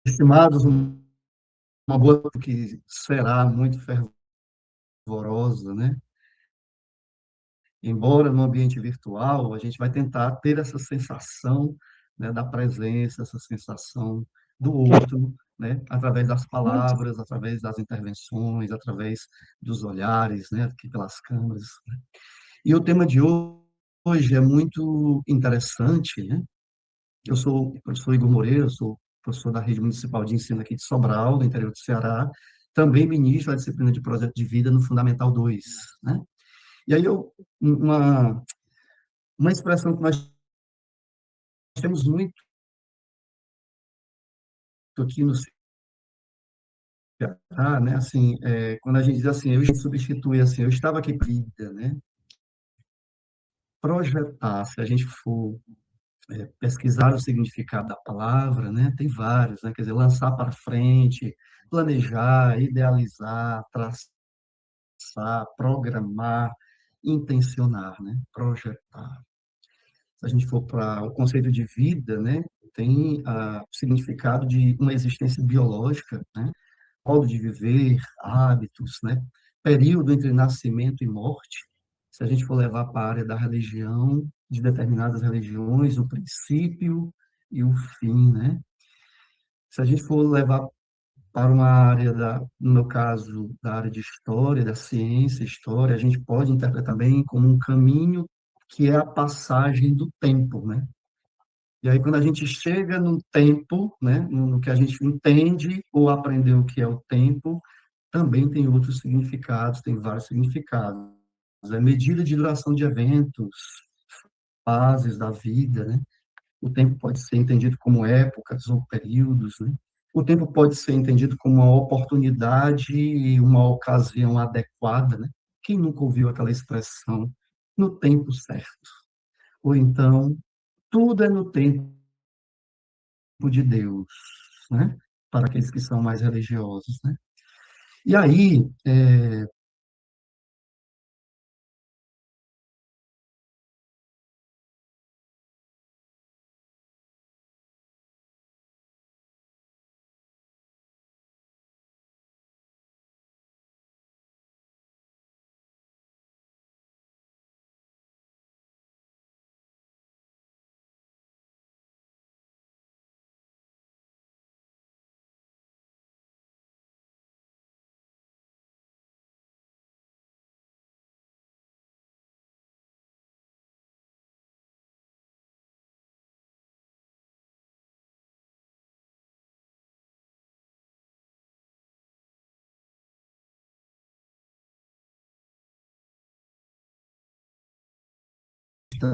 Estimados, uma boa que será muito fervorosa, né? Embora no ambiente virtual, a gente vai tentar ter essa sensação, né, da presença, essa sensação do outro, né, através das palavras, através das intervenções, através dos olhares, né, aqui pelas câmeras. E o tema de hoje é muito interessante, né? Eu sou o professor Igor Moreira, eu sou professor da Rede Municipal de Ensino aqui de Sobral, do interior do Ceará, também ministro da disciplina de Projeto de Vida no Fundamental 2, né? E aí uma expressão que nós temos muito aqui no Ceará, né? Assim, quando a gente diz assim, eu substitui assim, eu estava aqui para vida, né? Projetar, se a gente for pesquisar o significado da palavra, né? Tem vários, né? Quer dizer, lançar para frente, planejar, idealizar, traçar, programar, intencionar, né? Projetar. Se a gente for para o conceito de vida, né? Tem o significado de uma existência biológica, né? Modo de viver, hábitos, né? Período entre nascimento e morte. Se a gente for levar para a área da religião, de determinadas religiões, o princípio e o fim, né? Se a gente for levar para uma área no meu caso, da área de história, da ciência, história, a gente pode interpretar bem como um caminho que é a passagem do tempo, né? E aí, quando a gente chega no tempo, né, no que a gente entende ou aprendeu o que é o tempo, também tem outros significados, tem vários significados. É medida de duração de eventos, fases da vida, né? O tempo pode ser entendido como épocas ou períodos, né? O tempo pode ser entendido como uma oportunidade e uma ocasião adequada, né? Quem nunca ouviu aquela expressão no tempo certo? Ou então, tudo é no tempo de Deus, né? Para aqueles que são mais religiosos, né? E aí,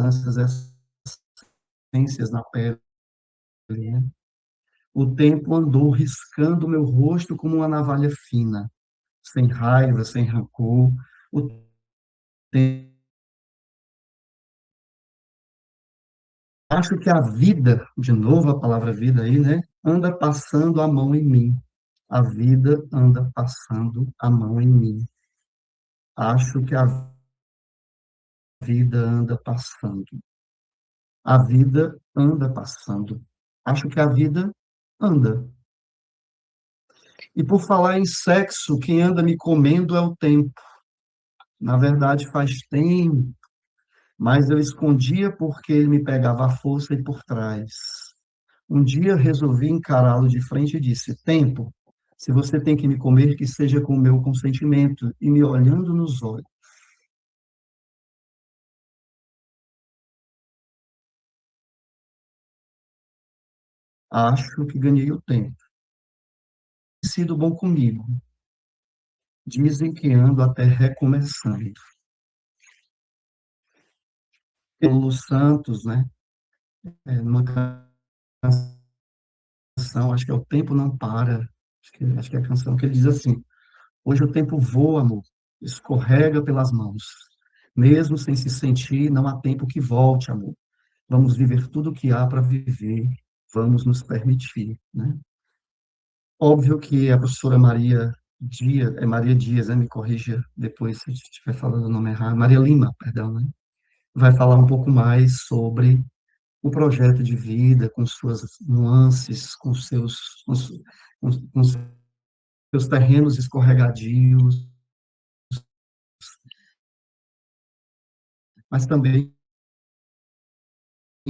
essas essências na pele, né? O tempo andou riscando meu rosto como uma navalha fina, sem raiva, sem rancor. O tempo... Acho que a vida, de novo a palavra vida aí, né? Anda passando a mão em mim. A vida anda passando a mão em mim. Acho que a vida anda passando. A vida anda passando. Acho que a vida anda. E por falar em sexo, quem anda me comendo é o tempo. Na verdade, faz tempo, mas eu escondia porque ele me pegava à força e por trás. Um dia resolvi encará-lo de frente e disse: Tempo, se você tem que me comer, que seja com o meu consentimento, e me olhando nos olhos. Acho que ganhei o tempo. Sido bom comigo. Dizem que ando até recomeçando. Lulu Santos, né? Numa canção, acho que é O Tempo Não Para. Acho que é a canção que ele diz assim: Hoje o tempo voa, amor, escorrega pelas mãos. Mesmo sem se sentir, não há tempo que volte, amor. Vamos viver tudo o que há para viver, vamos nos permitir, né? Óbvio que a professora Maria Dias, né? Me corrija depois se eu estiver falando o nome errado, Maria Lima, perdão, né? Vai falar um pouco mais sobre o projeto de vida, com suas nuances, com seus terrenos escorregadios, mas também,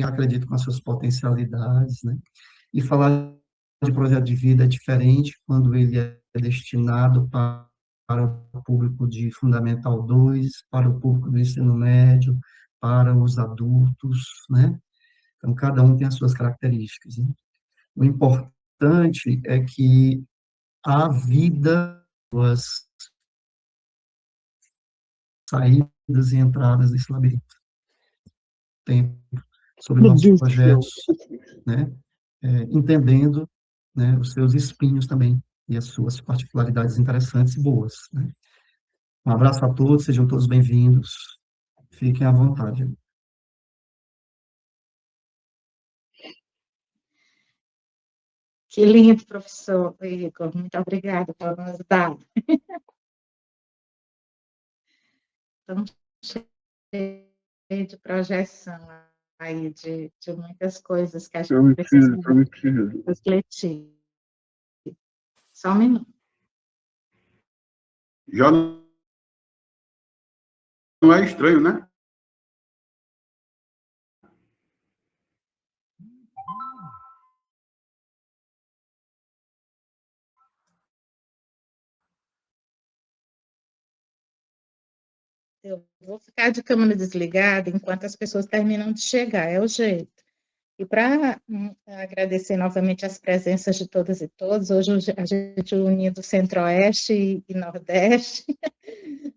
acredito, com as suas potencialidades, né? E falar de projeto de vida é diferente quando ele é destinado para o público de Fundamental 2, para o público do ensino médio, para os adultos, né? Então, cada um tem as suas características, né? O importante é que a vida, as saídas e entradas desse labirinto, tempo sobre nossos projetos, né? Entendendo, né, os seus espinhos também e as suas particularidades interessantes e boas, né? Um abraço a todos, sejam todos bem-vindos, fiquem à vontade. Que lindo, professor Igor. Muito obrigada por nos dar tão cheio de projeção aí, de muitas coisas que a gente precisa refletir. Só um minuto. Já não é estranho, né? Eu vou ficar de câmera desligada enquanto as pessoas terminam de chegar, é o jeito. E para agradecer novamente as presenças de todas e todos, hoje a gente unindo Centro-Oeste e Nordeste,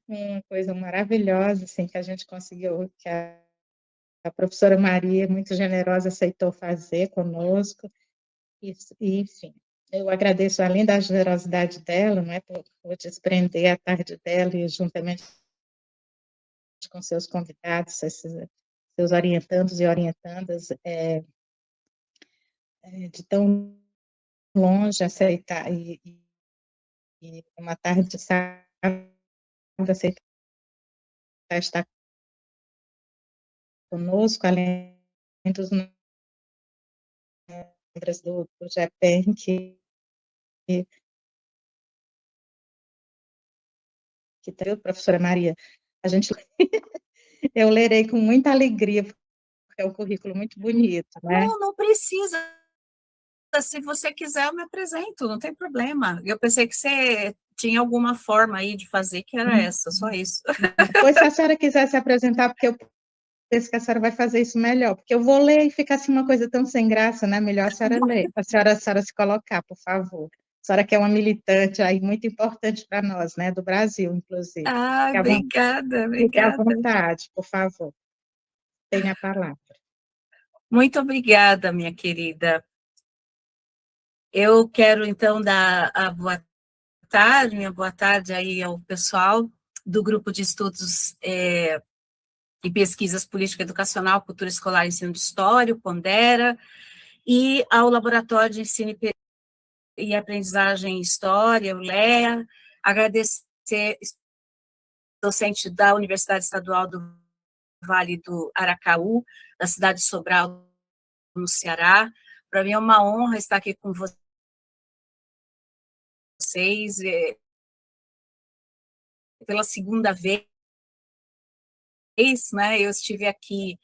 uma coisa maravilhosa, assim, que a gente conseguiu, que a professora Maria, muito generosa, aceitou fazer conosco, e enfim, eu agradeço, além da generosidade dela, não é, por desprender a tarde dela e juntamente com seus convidados, seus orientandos e orientandas, de tão longe aceitar, e uma tarde de sábado aceitar estar conosco, além dos membros do GEPEN, que tem a professora Maria. A gente, eu lerei com muita alegria, porque é um currículo muito bonito, né? Não precisa. Se você quiser, eu me apresento, não tem problema. Eu pensei que você tinha alguma forma aí de fazer que era essa, só isso. Pois, se a senhora quiser se apresentar, porque eu penso que a senhora vai fazer isso melhor, porque eu vou ler e fica assim uma coisa tão sem graça, né? Melhor a senhora ler, a senhora se colocar, por favor. A senhora que é uma militante aí muito importante para nós, né? Do Brasil, inclusive. Obrigada, Fique à obrigada. vontade, por favor. Tenha a palavra. Muito obrigada, minha querida. Eu quero, então, dar a minha boa tarde aí ao pessoal do Grupo de Estudos e Pesquisas Política Educacional, Cultura Escolar e Ensino de História, o Pondera, e ao Laboratório de Ensino e Aprendizagem em História, o LEA, agradecer docente da Universidade Estadual do Vale do Aracaú, da cidade de Sobral, no Ceará. Para mim é uma honra estar aqui com vocês pela segunda vez, né? Eu estive aqui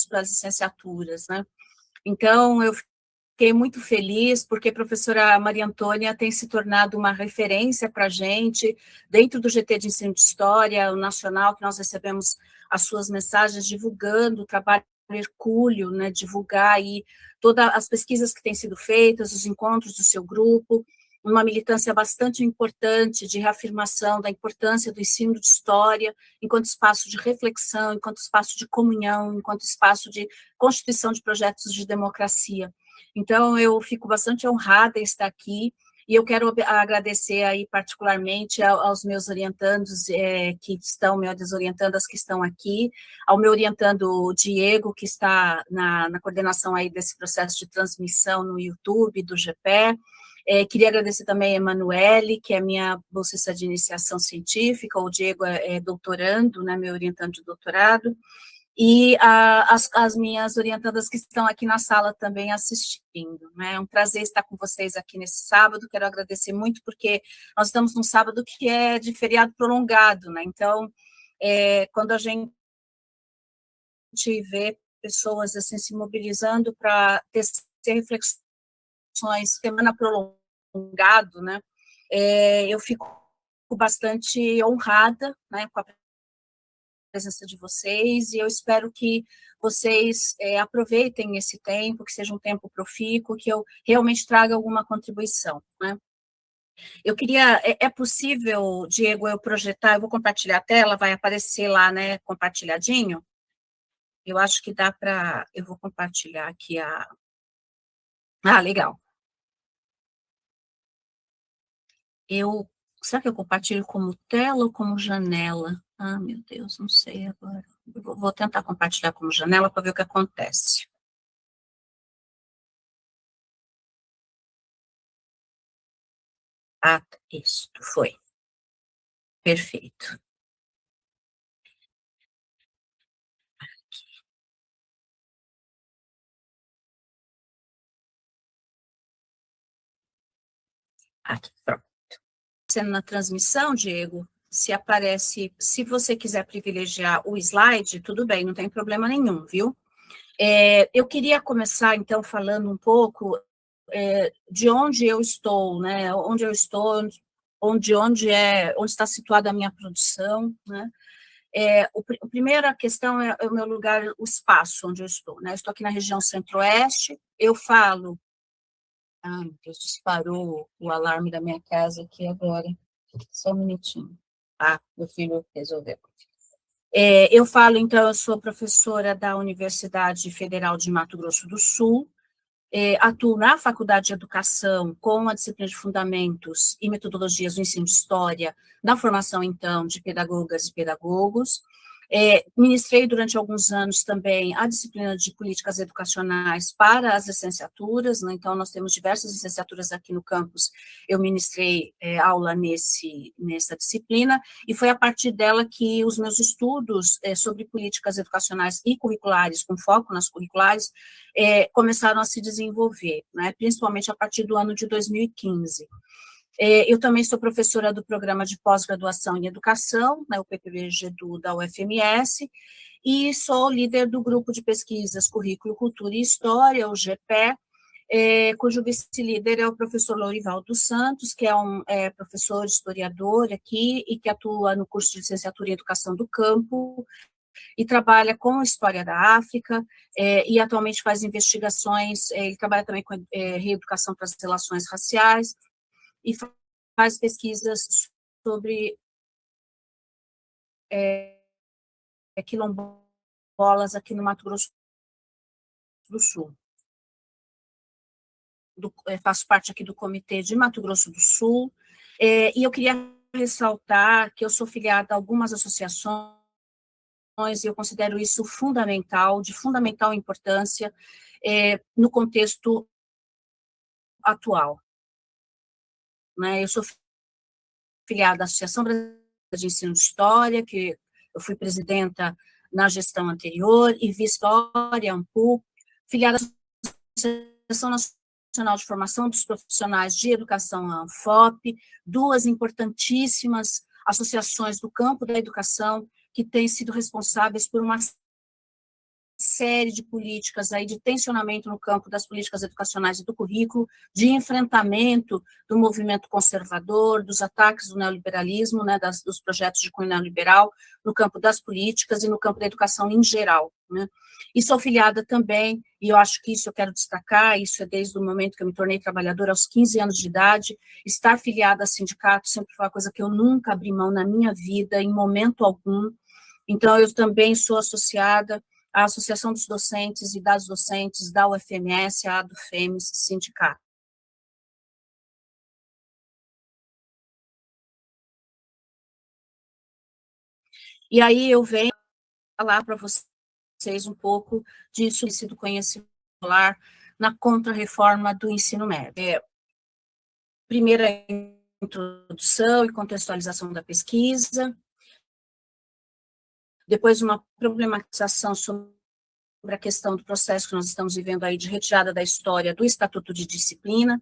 para as licenciaturas, né? Então, eu fiquei muito feliz, porque a professora Maria Antônia tem se tornado uma referência para a gente, dentro do GT de Ensino de História, o nacional, que nós recebemos as suas mensagens divulgando o trabalho do Hercúleo, né, divulgar aí todas as pesquisas que têm sido feitas, os encontros do seu grupo, uma militância bastante importante de reafirmação da importância do ensino de história enquanto espaço de reflexão, enquanto espaço de comunhão, enquanto espaço de constituição de projetos de democracia. Então, eu fico bastante honrada em estar aqui, e eu quero agradecer aí particularmente aos meus orientandos que estão, meus orientandas que estão aqui, ao meu orientando Diego, que está na coordenação aí desse processo de transmissão no YouTube do GPE, Queria agradecer também a Emanuele, que é minha bolsista de iniciação científica, o Diego é doutorando, né, meu orientante de doutorado, e as minhas orientandas que estão aqui na sala também assistindo, né? É um prazer estar com vocês aqui nesse sábado, quero agradecer muito, porque nós estamos num sábado que é de feriado prolongado, né? Então, quando a gente vê pessoas assim se mobilizando para ter reflexões, semana prolongado, né? Eu fico bastante honrada, né, com a presença de vocês, e eu espero que vocês aproveitem esse tempo, que seja um tempo profícuo, que eu realmente traga alguma contribuição, né? Eu queria, é possível, Diego, eu projetar, eu vou compartilhar a tela, vai aparecer lá, né, compartilhadinho? Eu acho que dá para, eu vou compartilhar aqui legal. Será que eu compartilho como tela ou como janela? Meu Deus, não sei agora. Eu vou tentar compartilhar como janela para ver o que acontece. Isso, foi. Perfeito. Aqui, pronto. Sendo na transmissão, Diego, se você quiser privilegiar o slide, tudo bem, não tem problema nenhum, viu? Eu queria começar, então, falando um pouco de onde eu estou, né? Onde eu estou, onde está situada a minha produção, né? A primeira questão é o meu lugar, o espaço onde eu estou, né? Eu estou aqui na região centro-oeste, eu falo... meu Deus, disparou o alarme da minha casa aqui agora. Só um minutinho. Meu filho resolveu. Eu falo, então, eu sou professora da Universidade Federal de Mato Grosso do Sul, atuo na Faculdade de Educação com a disciplina de Fundamentos e Metodologias do Ensino de História, na formação, então, de pedagogas e pedagogos. Ministrei durante alguns anos também a disciplina de Políticas Educacionais para as licenciaturas, né? Então, nós temos diversas licenciaturas aqui no campus, eu ministrei aula nessa disciplina, e foi a partir dela que os meus estudos sobre políticas educacionais e curriculares, com foco nas curriculares, começaram a se desenvolver, né? Principalmente a partir do ano de 2015. Eu também sou professora do Programa de Pós-Graduação em Educação, né, o PPG-EDU da UFMS, e sou líder do Grupo de Pesquisas Currículo, Cultura e História, o GPE, cujo vice-líder é o professor Lourival dos Santos, que é um professor historiador aqui e que atua no curso de licenciatura em Educação do Campo, e trabalha com história da África, e atualmente faz investigações, ele trabalha também com reeducação para as relações raciais, e faz pesquisas sobre quilombolas aqui no Mato Grosso do Sul. Faço parte aqui do Comitê de Mato Grosso do Sul, e eu queria ressaltar que eu sou filiada a algumas associações, e eu considero isso fundamental, de fundamental importância no contexto atual. Né? Eu sou filiada à Associação Brasileira de Ensino de História, que eu fui presidenta na gestão anterior, e vice-história, AMPU, filiada à Associação Nacional de Formação dos Profissionais de Educação, a ANFOP, duas importantíssimas associações do campo da educação que têm sido responsáveis por uma série de políticas aí de tensionamento no campo das políticas educacionais e do currículo, de enfrentamento do movimento conservador, dos ataques do neoliberalismo, né, dos projetos de cunho neoliberal no campo das políticas e no campo da educação em geral, né. E sou filiada também, e eu acho que isso eu quero destacar, isso é desde o momento que eu me tornei trabalhadora, aos 15 anos de idade, estar filiada a sindicato sempre foi uma coisa que eu nunca abri mão na minha vida, em momento algum. Então, eu também sou associada à Associação dos Docentes e das Docentes da UFMS, a do FEMES Sindicato. E aí eu venho falar para vocês um pouco disso, do conhecimento escolar na contra-reforma do ensino médio. primeira introdução e contextualização da pesquisa, depois uma problematização sobre a questão do processo que nós estamos vivendo aí de retirada da história do Estatuto de Disciplina.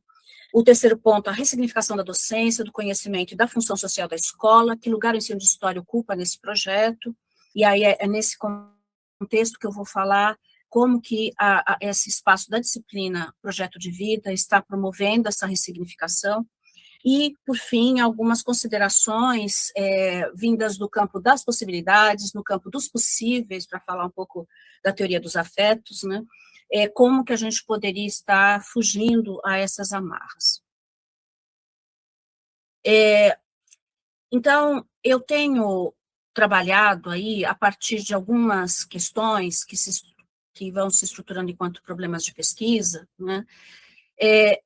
O terceiro ponto, a ressignificação da docência, do conhecimento e da função social da escola, que lugar o ensino de história ocupa nesse projeto, e aí é nesse contexto que eu vou falar como que esse espaço da disciplina Projeto de Vida está promovendo essa ressignificação. E, por fim, algumas considerações vindas do campo das possibilidades, no campo dos possíveis, para falar um pouco da teoria dos afetos, né? Como que a gente poderia estar fugindo a essas amarras. Então, eu tenho trabalhado aí a partir de algumas questões que vão se estruturando enquanto problemas de pesquisa, né?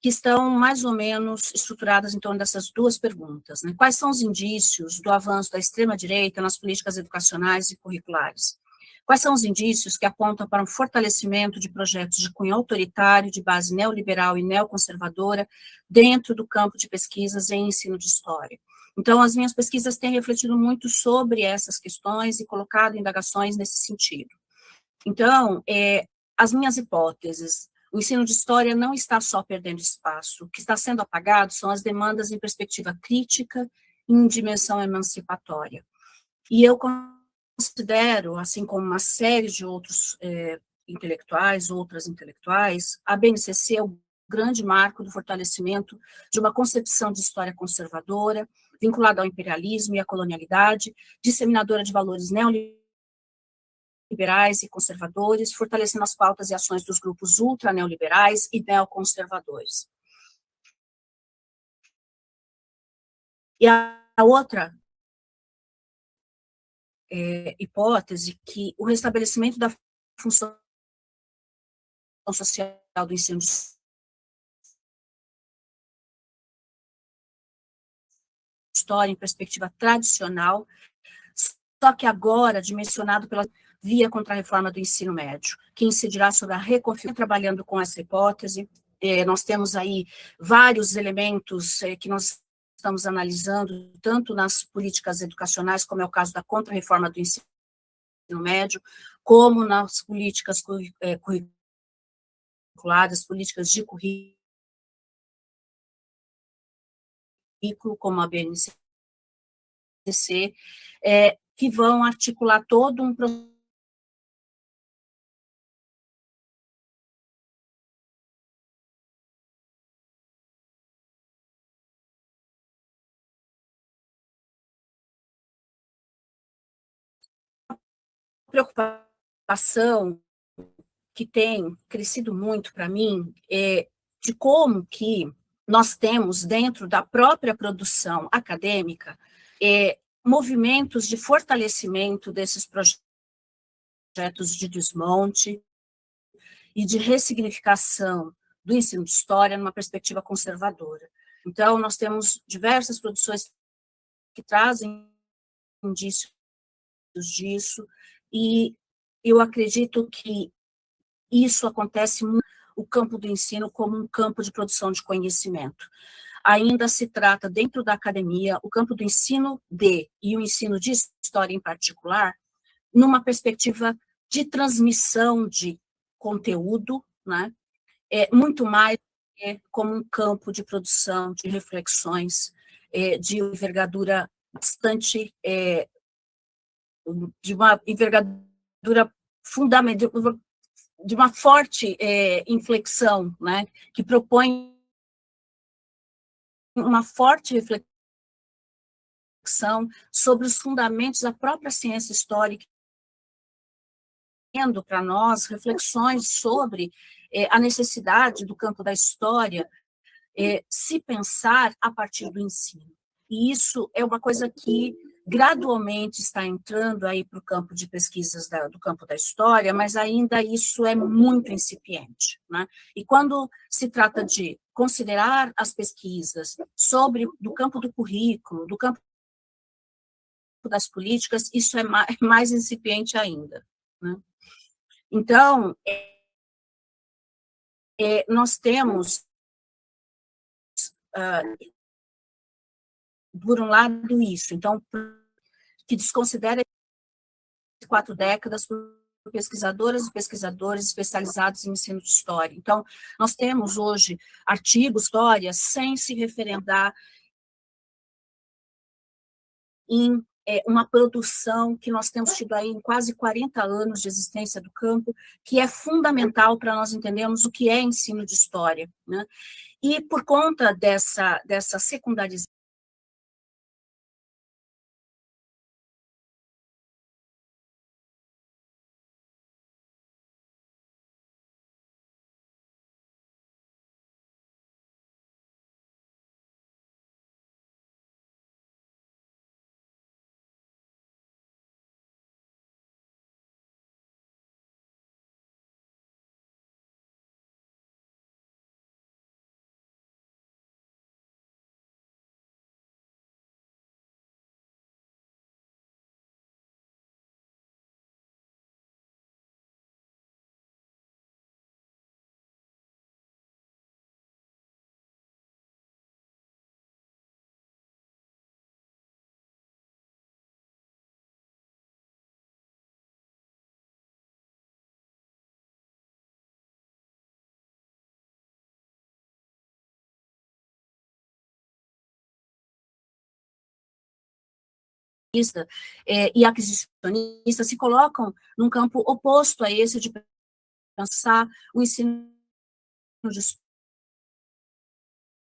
Que estão mais ou menos estruturadas em torno dessas duas perguntas, né? Quais são os indícios do avanço da extrema-direita nas políticas educacionais e curriculares? Quais são os indícios que apontam para um fortalecimento de projetos de cunho autoritário, de base neoliberal e neoconservadora, dentro do campo de pesquisas em ensino de história? Então, as minhas pesquisas têm refletido muito sobre essas questões e colocado indagações nesse sentido. Então, as minhas hipóteses: o ensino de história não está só perdendo espaço, o que está sendo apagado são as demandas em perspectiva crítica e em dimensão emancipatória. E eu considero, assim como uma série de outros outras intelectuais, a BNCC é o grande marco do fortalecimento de uma concepção de história conservadora, vinculada ao imperialismo e à colonialidade, disseminadora de valores neoliberais e conservadores, fortalecendo as pautas e ações dos grupos ultra-neoliberais e neoconservadores. E a outra hipótese, que o restabelecimento da função social do ensino de história em perspectiva tradicional, só que agora dimensionado pela via contra a reforma do ensino médio, que incidirá sobre a reconfiguração. Trabalhando com essa hipótese, nós temos aí vários elementos que nós estamos analisando, tanto nas políticas educacionais, como é o caso da contra-reforma do ensino médio, como nas políticas curriculares, políticas de currículo, como a BNCC, que vão articular todo um processo preocupação que tem crescido muito para mim de como que nós temos dentro da própria produção acadêmica movimentos de fortalecimento desses projetos de desmonte e de ressignificação do ensino de história numa perspectiva conservadora. Então, nós temos diversas produções que trazem indícios disso, e eu acredito que isso acontece muito no campo do ensino como um campo de produção de conhecimento. Ainda se trata, dentro da academia, o campo do ensino e o ensino de história em particular, numa perspectiva de transmissão de conteúdo, né, muito mais como um campo de produção de reflexões de envergadura bastante, de uma envergadura fundamental, de uma forte inflexão, né, que propõe uma forte reflexão sobre os fundamentos da própria ciência histórica, tendo para nós reflexões sobre a necessidade do campo da história se pensar a partir do ensino. E isso é uma coisa que gradualmente está entrando aí para o campo de pesquisas do campo da história, mas ainda isso é muito incipiente, né? E quando se trata de considerar as pesquisas do campo do currículo, do campo das políticas, isso é mais incipiente ainda, né? Então, nós temos por um lado, isso. Então, que desconsidera 4 décadas por pesquisadoras e pesquisadores especializados em ensino de história. Então, nós temos hoje artigos, histórias, sem se referendar em uma produção que nós temos tido aí em quase 40 anos de existência do campo, que é fundamental para nós entendermos o que é ensino de história, né? E por conta dessa secundarização, e aquisicionista se colocam num campo oposto a esse de pensar o ensino de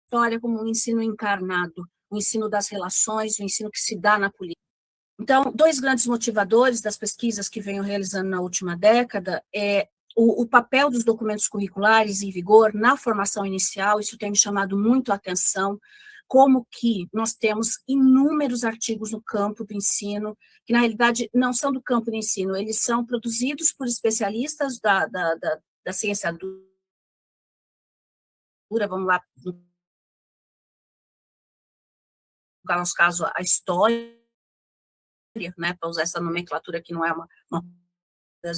história como um ensino encarnado, o ensino das relações, o ensino que se dá na política. Então, 2 grandes motivadores das pesquisas que venho realizando na última década é o papel dos documentos curriculares em vigor na formação inicial. Isso tem me chamado muito a atenção, como que nós temos inúmeros artigos no campo do ensino, que na realidade não são do campo do ensino, eles são produzidos por especialistas da ciência dura, vamos lá, no nosso caso, a história, né, para usar essa nomenclatura que não é uma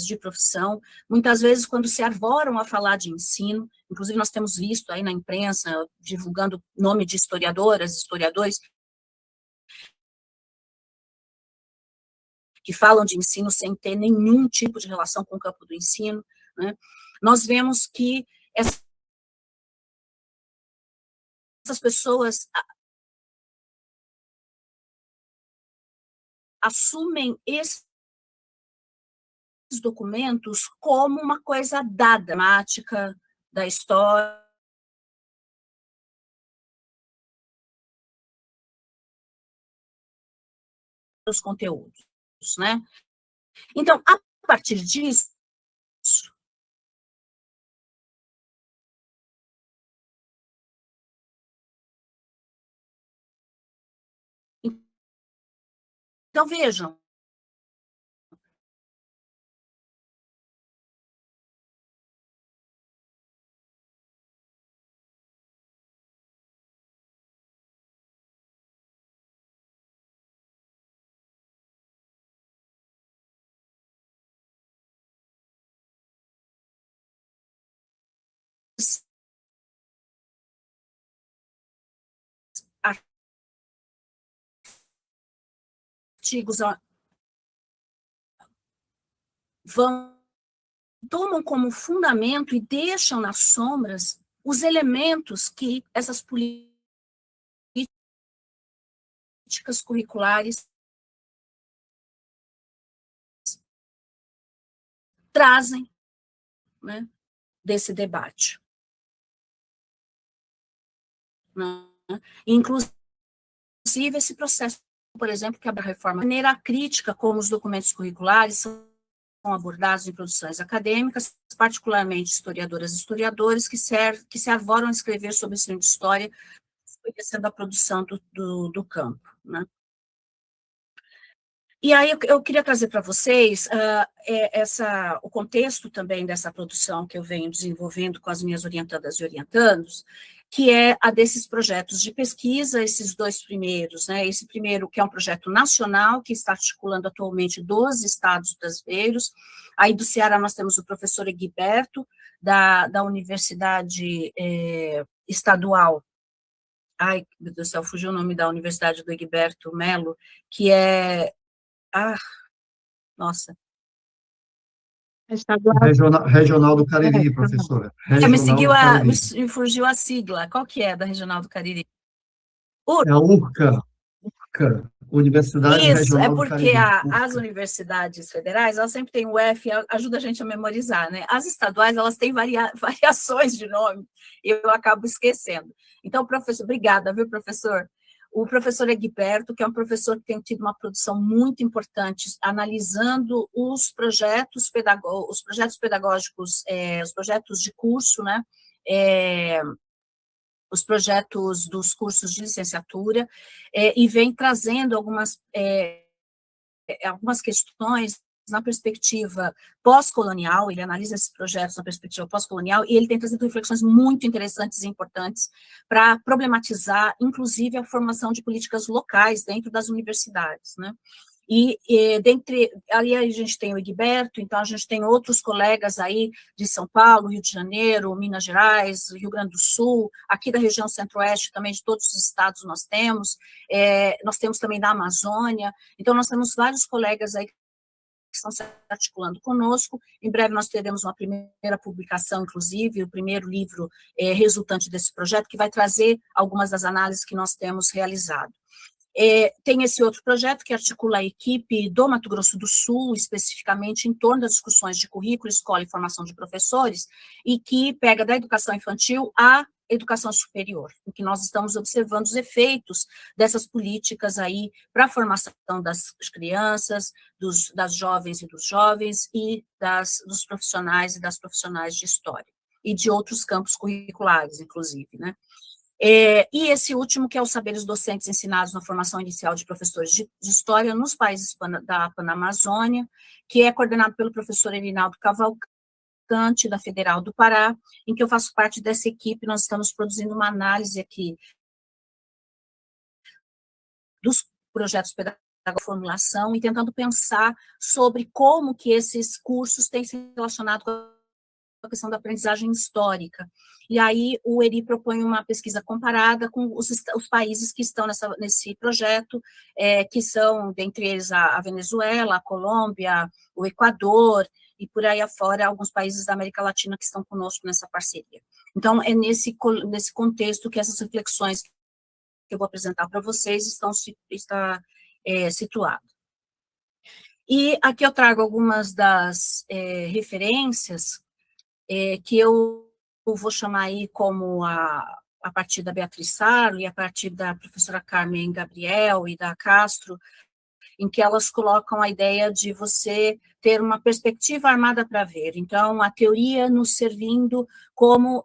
de profissão, muitas vezes quando se arvoram a falar de ensino, inclusive nós temos visto aí na imprensa, divulgando nome de historiadoras, historiadores, que falam de ensino sem ter nenhum tipo de relação com o campo do ensino, né? Nós vemos que essas pessoas assumem esses documentos como uma coisa dada, temática da história, dos conteúdos, né? Então, a partir disso, então vejam, artigos tomam como fundamento e deixam nas sombras os elementos que essas políticas curriculares trazem, né, desse debate, né? Inclusive esse processo, por exemplo, que a reforma, de maneira crítica como os documentos curriculares são abordados em produções acadêmicas, particularmente historiadoras e historiadores que se arvoram a escrever sobre o ensino de história, conhecendo a produção do campo, né? E aí eu queria trazer para vocês o contexto também dessa produção que eu venho desenvolvendo com as minhas orientandas e orientandos, que é a desses projetos de pesquisa, esses 2 primeiros, né? Esse primeiro, que é um projeto nacional, que está articulando atualmente 12 estados brasileiros. Aí do Ceará nós temos o professor Egberto, da Universidade Estadual ai, meu Deus do céu, fugiu o nome da Universidade do Egberto Melo, que é, nossa, Regional do Cariri, professora. me Regional seguiu do Cariri. me fugiu a sigla, qual que é da Regional do Cariri? É a URCA, Universidade Isso, é Regional do porque Cariri. as URCA. universidades federais, elas sempre têm o F, ajuda a gente a memorizar, né? As estaduais, elas têm variações de nome, e eu acabo esquecendo. Então, professor, obrigada, viu, professor? O professor Egberto, que é um professor que tem tido uma produção muito importante, analisando os projetos pedagógicos, os projetos de curso, né? Os projetos dos cursos de licenciatura, e vem trazendo algumas questões na perspectiva pós-colonial, ele analisa esses projetos na perspectiva pós-colonial, e ele tem trazido reflexões muito interessantes e importantes para problematizar, inclusive, a formação de políticas locais dentro das universidades, né? Ali a gente tem o Egberto, então a gente tem outros colegas aí de São Paulo, Rio de Janeiro, Minas Gerais, Rio Grande do Sul, aqui da região centro-oeste também, de todos os estados nós temos também da Amazônia, então nós temos vários colegas aí que estão se articulando conosco. Em breve nós teremos uma primeira publicação, inclusive, o primeiro livro resultante desse projeto, que vai trazer algumas das análises que nós temos realizado. Tem esse outro projeto que articula a equipe do Mato Grosso do Sul, especificamente em torno das discussões de currículo, escola e formação de professores, e que pega da educação infantil à educação superior, em que nós estamos observando os efeitos dessas políticas aí para a formação das crianças, das jovens e dos jovens, e dos profissionais e das profissionais de história, e de outros campos curriculares, inclusive, né? E esse último, que é os saberes docentes ensinados na formação inicial de professores de história nos países da Panamazônia, que é coordenado pelo professor Erinaldo Cavalcante, da Federal do Pará, em que eu faço parte dessa equipe. Nós estamos produzindo uma análise aqui dos projetos pedagógicos de formulação e tentando pensar sobre como que esses cursos têm se relacionado com a questão da aprendizagem histórica. E aí o ERI propõe uma pesquisa comparada com os países que estão nesse projeto, que são, dentre eles, a Venezuela, a Colômbia, o Equador, e por aí afora, alguns países da América Latina que estão conosco nessa parceria. Então, é nesse contexto que essas reflexões que eu vou apresentar para vocês estão situadas. E aqui eu trago algumas das referências que eu vou chamar aí como a partir da Beatriz Sarlo e a partir da professora Carmen Gabriel e da Castro, em que elas colocam a ideia de você ter uma perspectiva armada para ver. Então, a teoria nos servindo como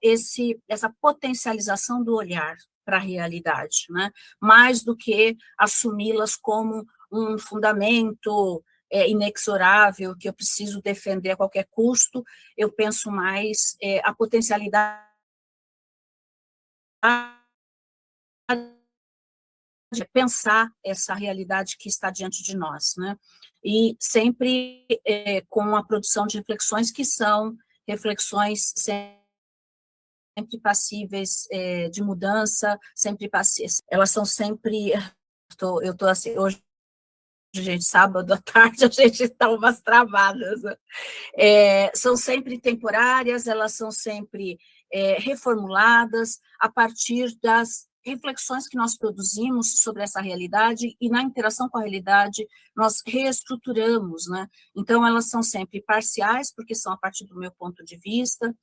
essa potencialização do olhar para a realidade, né? Mais do que assumi-las como um fundamento inexorável, que eu preciso defender a qualquer custo, eu penso mais a potencialidade de pensar essa realidade que está diante de nós, né? E sempre com a produção de reflexões que são reflexões sempre passíveis de mudança, sempre passíveis. Elas são sempre... Eu estou assim, hoje, gente, sábado à tarde, a gente está umas travadas, né? São sempre temporárias, elas são sempre reformuladas a partir das reflexões que nós produzimos sobre essa realidade, e na interação com a realidade nós reestruturamos, né? Então, elas são sempre parciais, porque são a partir do meu ponto de vista,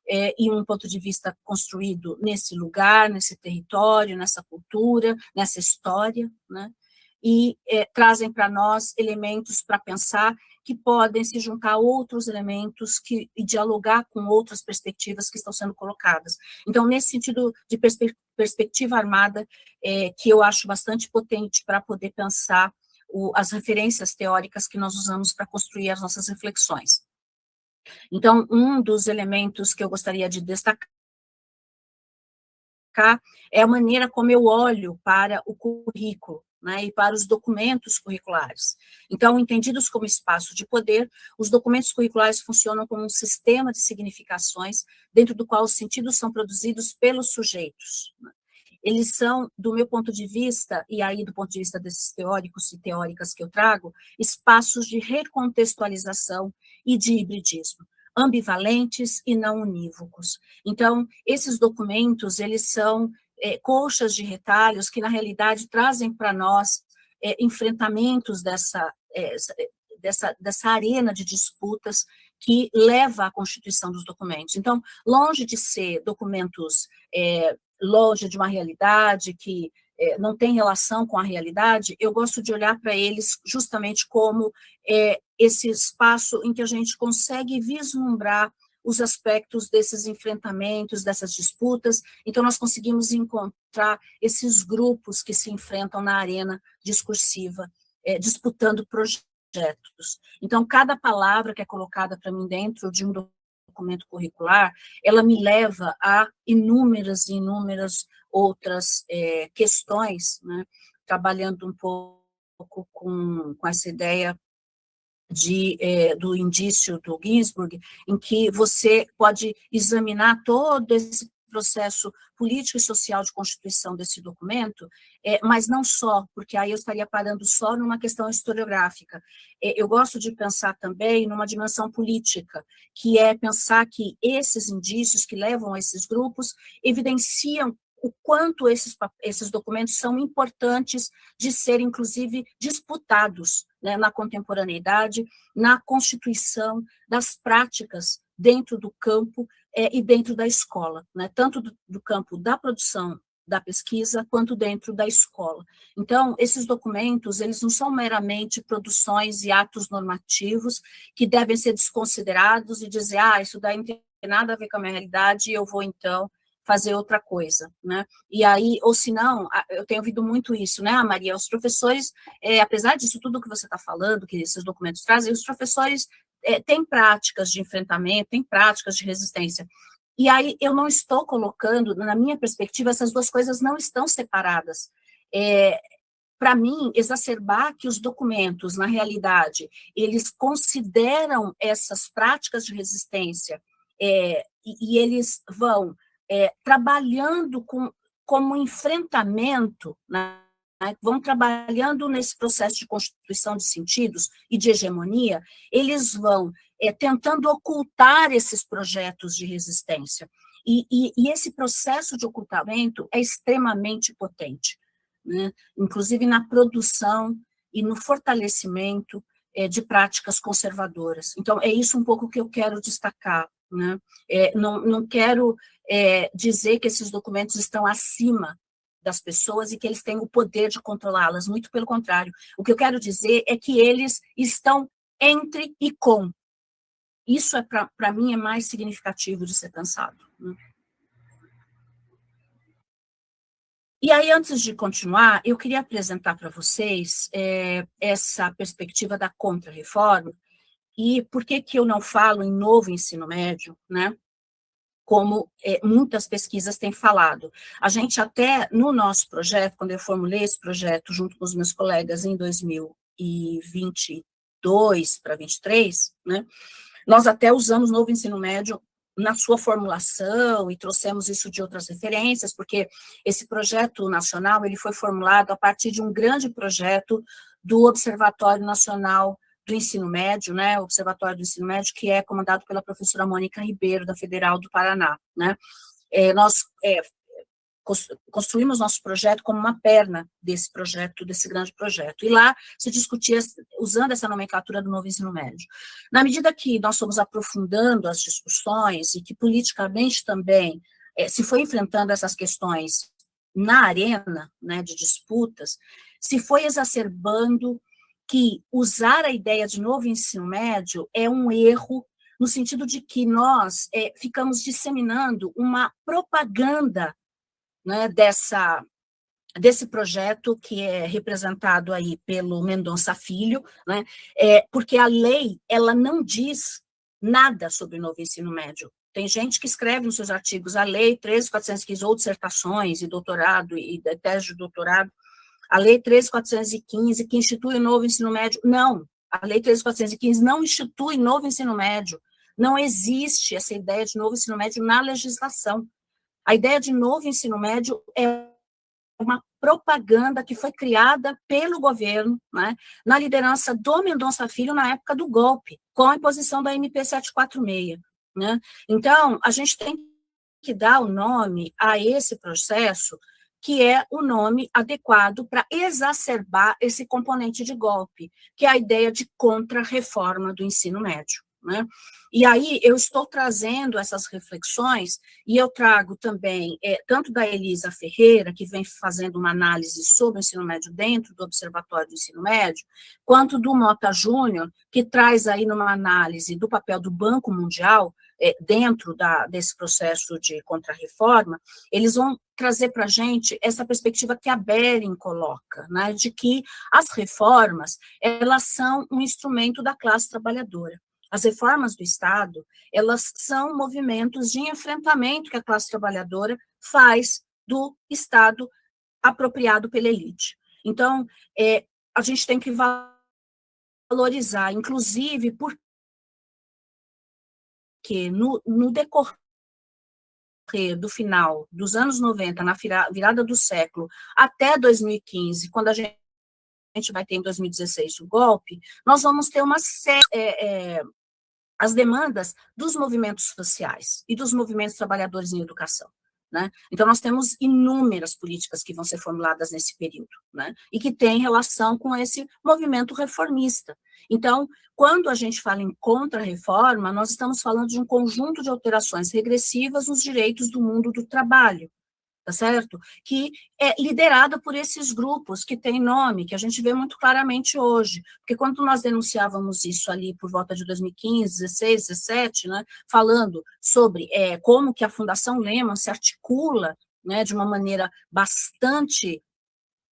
e um ponto de vista construído nesse lugar, nesse território, nessa cultura, nessa história, né? E trazem para nós elementos para pensar que podem se juntar a outros elementos e dialogar com outras perspectivas que estão sendo colocadas. Então, nesse sentido de perspectiva armada, que eu acho bastante potente para poder pensar as referências teóricas que nós usamos para construir as nossas reflexões. Então, um dos elementos que eu gostaria de destacar é a maneira como eu olho para o currículo, né, e para os documentos curriculares. Então, entendidos como espaço de poder, os documentos curriculares funcionam como um sistema de significações dentro do qual os sentidos são produzidos pelos sujeitos. eles são, do meu ponto de vista, e aí do ponto de vista desses teóricos e teóricas que eu trago, espaços de recontextualização e de hibridismo, ambivalentes e não unívocos. Então, esses documentos, eles são colchas de retalhos que, na realidade, trazem para nós enfrentamentos dessa arena de disputas que leva à constituição dos documentos. Então, longe de ser documentos longe de uma realidade que não tem relação com a realidade, eu gosto de olhar para eles justamente como esse espaço em que a gente consegue vislumbrar os aspectos desses enfrentamentos, dessas disputas. Então, nós conseguimos encontrar esses grupos que se enfrentam na arena discursiva, disputando projetos. Então, cada palavra que é colocada para mim dentro de um documento curricular, ela me leva a inúmeras outras questões, né? Trabalhando um pouco com essa ideia do indício do Ginsburg, em que você pode examinar todo esse processo político e social de constituição desse documento, mas não só, porque aí eu estaria parando só numa questão historiográfica. Eu gosto de pensar também numa dimensão política, que é pensar que esses indícios que levam a esses grupos evidenciam o quanto esses documentos são importantes de serem, inclusive, disputados, né, na contemporaneidade, na constituição das práticas dentro do campo e dentro da escola, né, tanto do campo da produção da pesquisa, quanto dentro da escola. Então, esses documentos, eles não são meramente produções e atos normativos que devem ser desconsiderados e dizer, isso daí não tem nada a ver com a minha realidade, e eu vou, então, fazer outra coisa, né? E aí, ou se não, eu tenho ouvido muito isso, né, Maria? Os professores, apesar disso tudo que você está falando, que esses documentos trazem, os professores têm práticas de enfrentamento, têm práticas de resistência. E aí, eu não estou colocando, na minha perspectiva, essas duas coisas não estão separadas. Para mim, exacerbar que os documentos, na realidade, eles consideram essas práticas de resistência e eles vão trabalhando como enfrentamento, né, vão trabalhando nesse processo de constituição de sentidos e de hegemonia, eles vão tentando ocultar esses projetos de resistência. E esse processo de ocultamento é extremamente potente, né, inclusive na produção e no fortalecimento de práticas conservadoras. Então, é isso um pouco que eu quero destacar, né? Não quero dizer que esses documentos estão acima das pessoas e que eles têm o poder de controlá-las, muito pelo contrário. O que eu quero dizer é que eles estão entre e com. Isso, para mim, é mais significativo de ser pensado, né? E aí, antes de continuar, eu queria apresentar para vocês essa perspectiva da contra-reforma e por que eu não falo em novo ensino médio, né? Como muitas pesquisas têm falado. A gente até, no nosso projeto, quando eu formulei esse projeto junto com os meus colegas em 2022 para 2023, né, nós até usamos novo ensino médio na sua formulação e trouxemos isso de outras referências, porque esse projeto nacional ele foi formulado a partir de um grande projeto do Observatório Nacional do Ensino Médio, né, o Observatório do Ensino Médio, que é comandado pela professora Mônica Ribeiro, da Federal do Paraná, né. Nós construímos nosso projeto como uma perna desse projeto, desse grande projeto, e lá se discutia, usando essa nomenclatura do novo ensino médio. Na medida que nós fomos aprofundando as discussões, e que politicamente também se foi enfrentando essas questões na arena, né, de disputas, se foi exacerbando que usar a ideia de novo ensino médio é um erro, no sentido de que nós ficamos disseminando uma propaganda, né, desse projeto que é representado aí pelo Mendonça Filho, né, porque a lei, ela não diz nada sobre o novo ensino médio. Tem gente que escreve nos seus artigos a lei 13.415, ou dissertações, e doutorado, e tese de doutorado, a lei 13.415, que institui o novo ensino médio. Não, a lei 13.415 não institui novo ensino médio. Não existe essa ideia de novo ensino médio na legislação. A ideia de novo ensino médio é uma propaganda que foi criada pelo governo, né, na liderança do Mendonça Filho na época do golpe, com a imposição da MP 746. Né? Então, a gente tem que dar o nome a esse processo, que é o nome adequado para exacerbar esse componente de golpe, que é a ideia de contra-reforma do ensino médio. Né? E aí eu estou trazendo essas reflexões, e eu trago também, tanto da Elisa Ferreira, que vem fazendo uma análise sobre o ensino médio dentro do Observatório do Ensino Médio, quanto do Mota Júnior, que traz aí numa análise do papel do Banco Mundial, dentro desse processo de contra-reforma. Eles vão trazer para a gente essa perspectiva que a Bering coloca, né, de que as reformas, elas são um instrumento da classe trabalhadora. As reformas do Estado, elas são movimentos de enfrentamento que a classe trabalhadora faz do Estado apropriado pela elite. Então, a gente tem que valorizar, inclusive, porque no decorrer do final dos anos 90, na virada do século, até 2015, quando a gente vai ter em 2016 o golpe, nós vamos ter uma série, as demandas dos movimentos sociais e dos movimentos trabalhadores em educação. Né? Então, nós temos inúmeras políticas que vão ser formuladas nesse período, né? E que têm relação com esse movimento reformista. Então, quando a gente fala em contra-reforma, nós estamos falando de um conjunto de alterações regressivas nos direitos do mundo do trabalho, tá certo? Que é liderada por esses grupos que têm nome, que a gente vê muito claramente hoje, porque quando nós denunciávamos isso ali por volta de 2015, 16, 17, né, falando sobre como que a Fundação Lehman se articula, né, de uma maneira bastante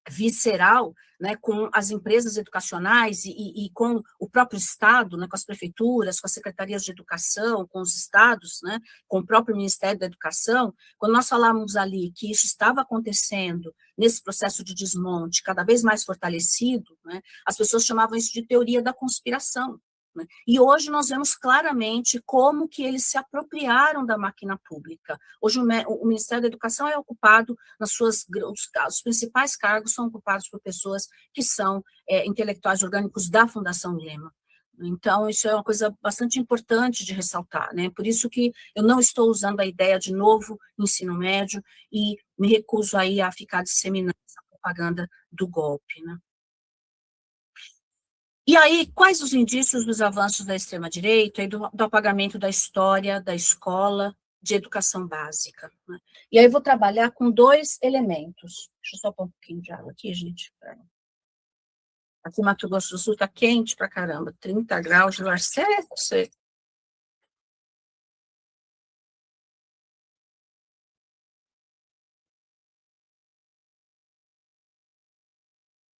visceral, né, com as empresas educacionais e com o próprio Estado, né, com as prefeituras, com as secretarias de educação, com os estados, né, com o próprio Ministério da Educação, quando nós falávamos ali que isso estava acontecendo nesse processo de desmonte cada vez mais fortalecido, né, as pessoas chamavam isso de teoria da conspiração. Né? E hoje nós vemos claramente como que eles se apropriaram da máquina pública. Hoje o Ministério da Educação é ocupado, os principais cargos são ocupados por pessoas que são intelectuais orgânicos da Fundação Lehman. Então, isso é uma coisa bastante importante de ressaltar, né? Por isso que eu não estou usando a ideia de novo ensino médio e me recuso aí a ficar disseminando essa propaganda do golpe, né? E aí, quais os indícios dos avanços da extrema-direita e do apagamento da história da escola de educação básica? Né? E aí, eu vou trabalhar com 2 elementos. Deixa eu só pôr um pouquinho de água aqui, gente. Aqui em Mato Grosso do Sul está quente pra caramba, 30 graus de ar seco.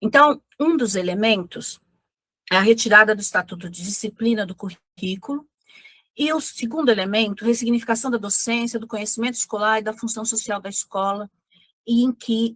Então, um dos elementos é a retirada do Estatuto de Disciplina do currículo, e o segundo elemento, ressignificação da docência, do conhecimento escolar e da função social da escola, e em que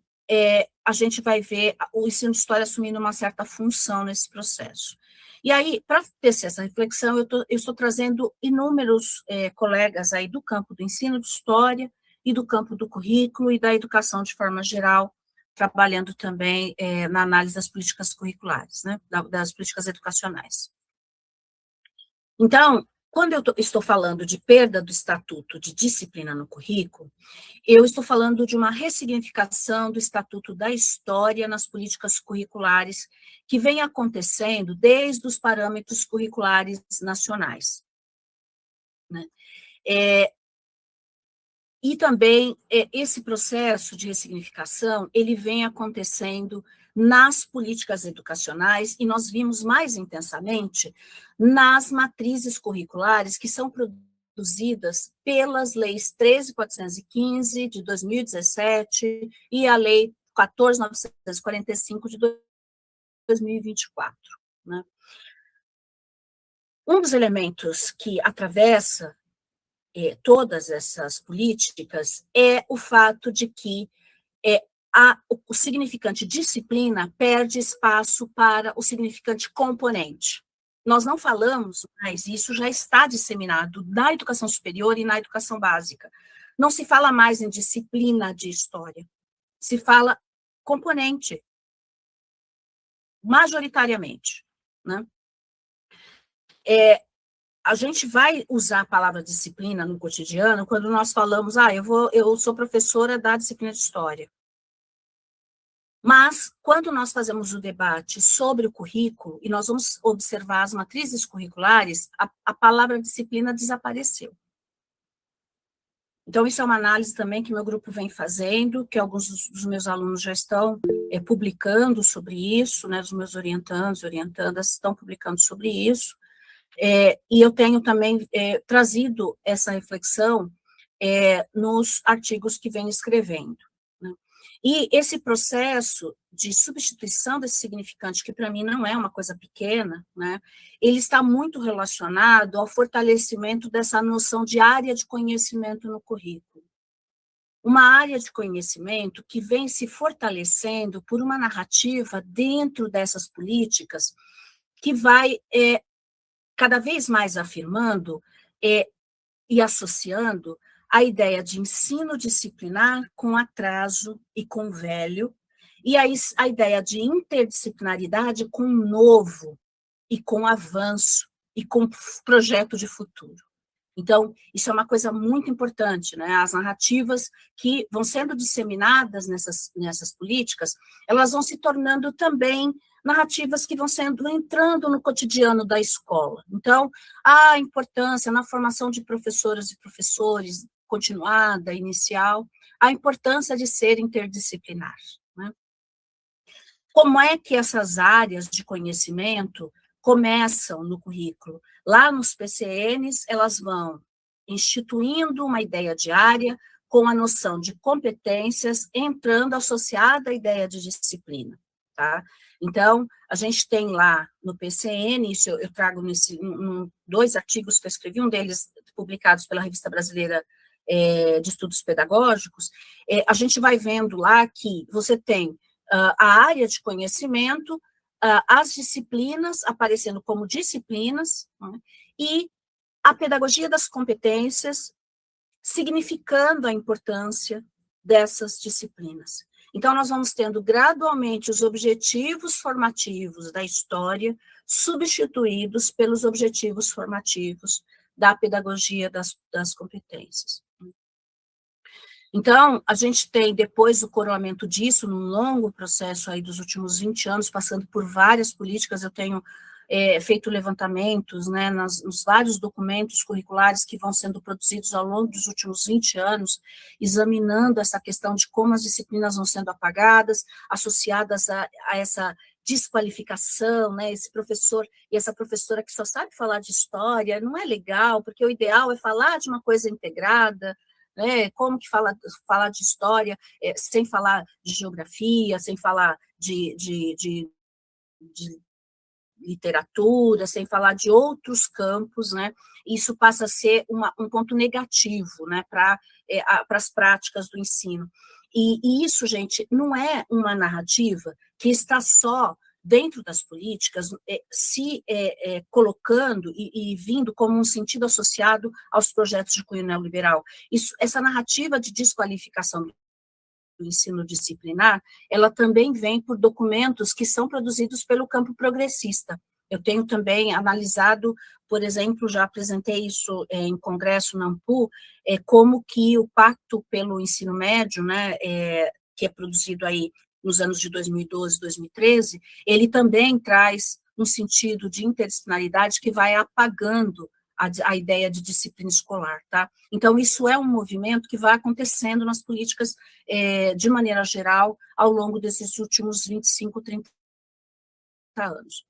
a gente vai ver o ensino de história assumindo uma certa função nesse processo. E aí, para tecer essa reflexão, eu estou trazendo inúmeros colegas aí do campo do ensino de história e do campo do currículo e da educação de forma geral, trabalhando também na análise das políticas curriculares, né, das políticas educacionais. Então, quando eu estou falando de perda do Estatuto de Disciplina no currículo, eu estou falando de uma ressignificação do Estatuto da História nas políticas curriculares que vem acontecendo desde os parâmetros curriculares nacionais. Né? E também esse processo de ressignificação, ele vem acontecendo nas políticas educacionais, e nós vimos mais intensamente nas matrizes curriculares que são produzidas pelas leis 13.415 de 2017 e a lei 14.945 de 2024. Né? Um dos elementos que atravessa todas essas políticas é o fato de que o significante disciplina perde espaço para o significante componente. Nós não falamos mais, isso já está disseminado na educação superior e na educação básica. Não se fala mais em disciplina de história, se fala componente, majoritariamente, né? A gente vai usar a palavra disciplina no cotidiano quando nós falamos, eu sou professora da disciplina de História. Mas, quando nós fazemos o debate sobre o currículo, e nós vamos observar as matrizes curriculares, a palavra disciplina desapareceu. Então, isso é uma análise também que meu grupo vem fazendo, que alguns dos meus alunos já estão publicando sobre isso, né, os meus orientandos, orientandas estão publicando sobre isso, e eu tenho também trazido essa reflexão nos artigos que venho escrevendo, né. E esse processo de substituição desse significante, que para mim não é uma coisa pequena, né, ele está muito relacionado ao fortalecimento dessa noção de área de conhecimento no currículo. Uma área de conhecimento que vem se fortalecendo por uma narrativa dentro dessas políticas que vai cada vez mais afirmando e associando a ideia de ensino disciplinar com atraso e com velho, e a ideia de interdisciplinaridade com novo, e com avanço, e com projeto de futuro. Então, isso é uma coisa muito importante, né? As narrativas que vão sendo disseminadas nessas políticas, elas vão se tornando também narrativas que vão entrando no cotidiano da escola. Então, a importância na formação de professoras e professores, continuada, inicial, a importância de ser interdisciplinar, né? Como é que essas áreas de conhecimento começam no currículo? Lá nos PCNs, elas vão instituindo uma ideia de área com a noção de competências entrando associada à ideia de disciplina, tá? Então, a gente tem lá no PCN, isso eu trago dois artigos que eu escrevi, um deles publicados pela Revista Brasileira de Estudos Pedagógicos, a gente vai vendo lá que você tem a área de conhecimento, as disciplinas aparecendo como disciplinas, né, e a pedagogia das competências significando a importância dessas disciplinas. Então, nós vamos tendo gradualmente os objetivos formativos da história substituídos pelos objetivos formativos da pedagogia das competências. Então, a gente tem, depois do coroamento disso, num longo processo aí dos últimos 20 anos, passando por várias políticas, eu tenho feito levantamentos, né, nos vários documentos curriculares que vão sendo produzidos ao longo dos últimos 20 anos, examinando essa questão de como as disciplinas vão sendo apagadas, associadas a essa desqualificação, né, esse professor e essa professora que só sabe falar de história, não é legal, porque o ideal é falar de uma coisa integrada, né, como que falar de história sem falar de geografia, sem falar de literatura, sem falar de outros campos, né? Isso passa a ser um ponto negativo, né, para as práticas do ensino. E isso, gente, não é uma narrativa que está só dentro das políticas, se colocando e vindo como um sentido associado aos projetos de cunho neoliberal. Essa narrativa de desqualificação do ensino disciplinar, ela também vem por documentos que são produzidos pelo campo progressista. Eu tenho também analisado, por exemplo, já apresentei isso em congresso na AMPU, como que o Pacto pelo Ensino Médio, né, que é produzido aí nos anos de 2012 e 2013, ele também traz um sentido de interdisciplinaridade que vai apagando a ideia de disciplina escolar, tá? Então, isso é um movimento que vai acontecendo nas políticas, de maneira geral, ao longo desses últimos 25, 30 anos.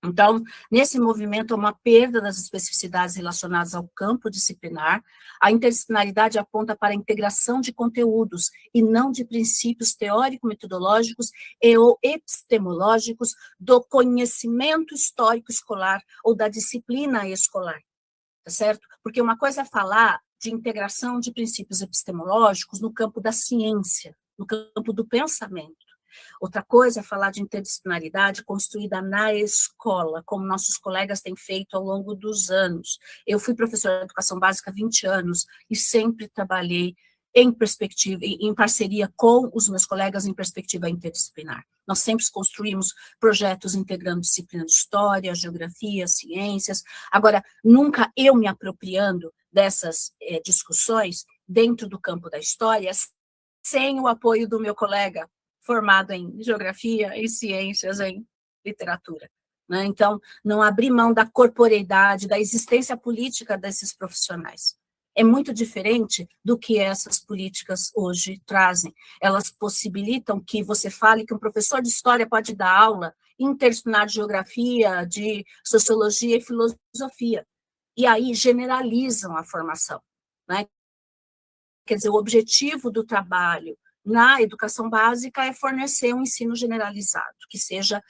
Então, nesse movimento, há uma perda das especificidades relacionadas ao campo disciplinar, a interdisciplinaridade aponta para a integração de conteúdos e não de princípios teórico-metodológicos e ou epistemológicos do conhecimento histórico escolar ou da disciplina escolar, tá certo? Porque uma coisa é falar de integração de princípios epistemológicos no campo da ciência, no campo do pensamento. Outra coisa é falar de interdisciplinaridade construída na escola, como nossos colegas têm feito ao longo dos anos. Eu fui professora de educação básica há 20 anos e sempre trabalhei em perspectiva, em parceria com os meus colegas em perspectiva interdisciplinar. Nós sempre construímos projetos integrando disciplina de história, geografia, ciências. Agora, nunca eu me apropriando dessas discussões dentro do campo da história, sem o apoio do meu colega formado em geografia, em ciências, em literatura. Né? Então, não abrir mão da corporeidade, da existência política desses profissionais. É muito diferente do que essas políticas hoje trazem. Elas possibilitam que você fale que um professor de história pode dar aula interdisciplinar de geografia, de sociologia e filosofia. E aí generalizam a formação. Né? Quer dizer, o objetivo do trabalho na educação básica é fornecer um ensino generalizado, que seja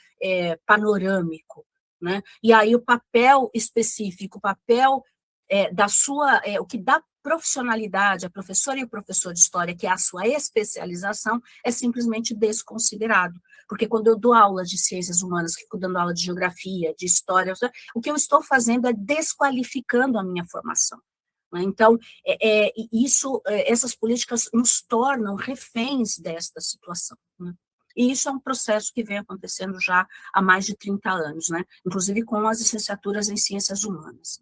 panorâmico. Né? E aí o papel específico, o papel o que dá profissionalidade a professora e o professor de história, que é a sua especialização, é simplesmente desconsiderado. Porque quando eu dou aula de ciências humanas, que fico dando aula de geografia, de história, o que eu estou fazendo é desqualificando a minha formação. Então, essas políticas nos tornam reféns desta situação. Né? E isso é um processo que vem acontecendo já há mais de 30 anos, né? Inclusive com as licenciaturas em ciências humanas.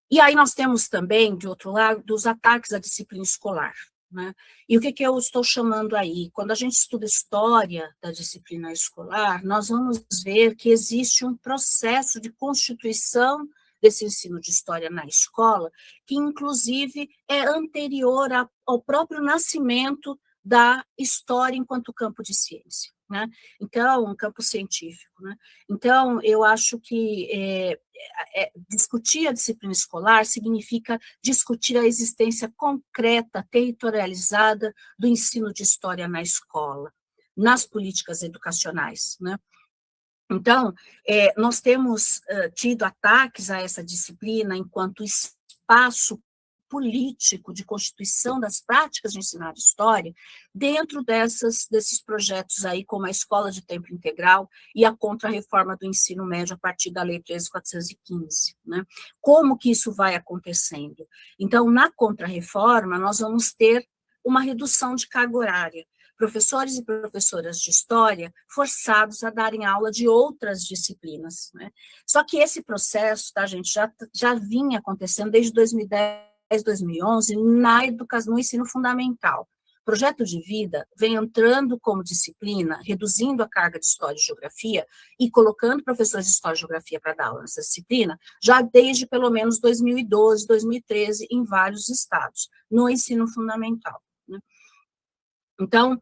E aí nós temos também, de outro lado, os ataques à disciplina escolar. Né? E o que eu estou chamando aí? Quando a gente estuda história da disciplina escolar, nós vamos ver que existe um processo de constituição desse ensino de história na escola, que inclusive é anterior ao próprio nascimento da história enquanto campo de ciência. Né? Então, um campo científico. Né? Então, eu acho que discutir a disciplina escolar significa discutir a existência concreta, territorializada do ensino de história na escola, nas políticas educacionais. Né? Então, nós temos tido ataques a essa disciplina enquanto espaço político de constituição das práticas de ensinar história dentro desses projetos aí, como a Escola de Tempo Integral e a Contra-Reforma do Ensino Médio a partir da Lei 13.415. Né? Como que isso vai acontecendo? Então, na Contra-Reforma, nós vamos ter uma redução de carga horária. Professores e professoras de história forçados a darem aula de outras disciplinas. Né? Só que esse processo, tá, gente, já vinha acontecendo desde 2010, 2011, no ensino fundamental. O projeto de vida vem entrando como disciplina, reduzindo a carga de história e geografia e colocando professores de história e geografia para dar aula nessa disciplina, já desde pelo menos 2012, 2013, em vários estados, no ensino fundamental. Né? Então,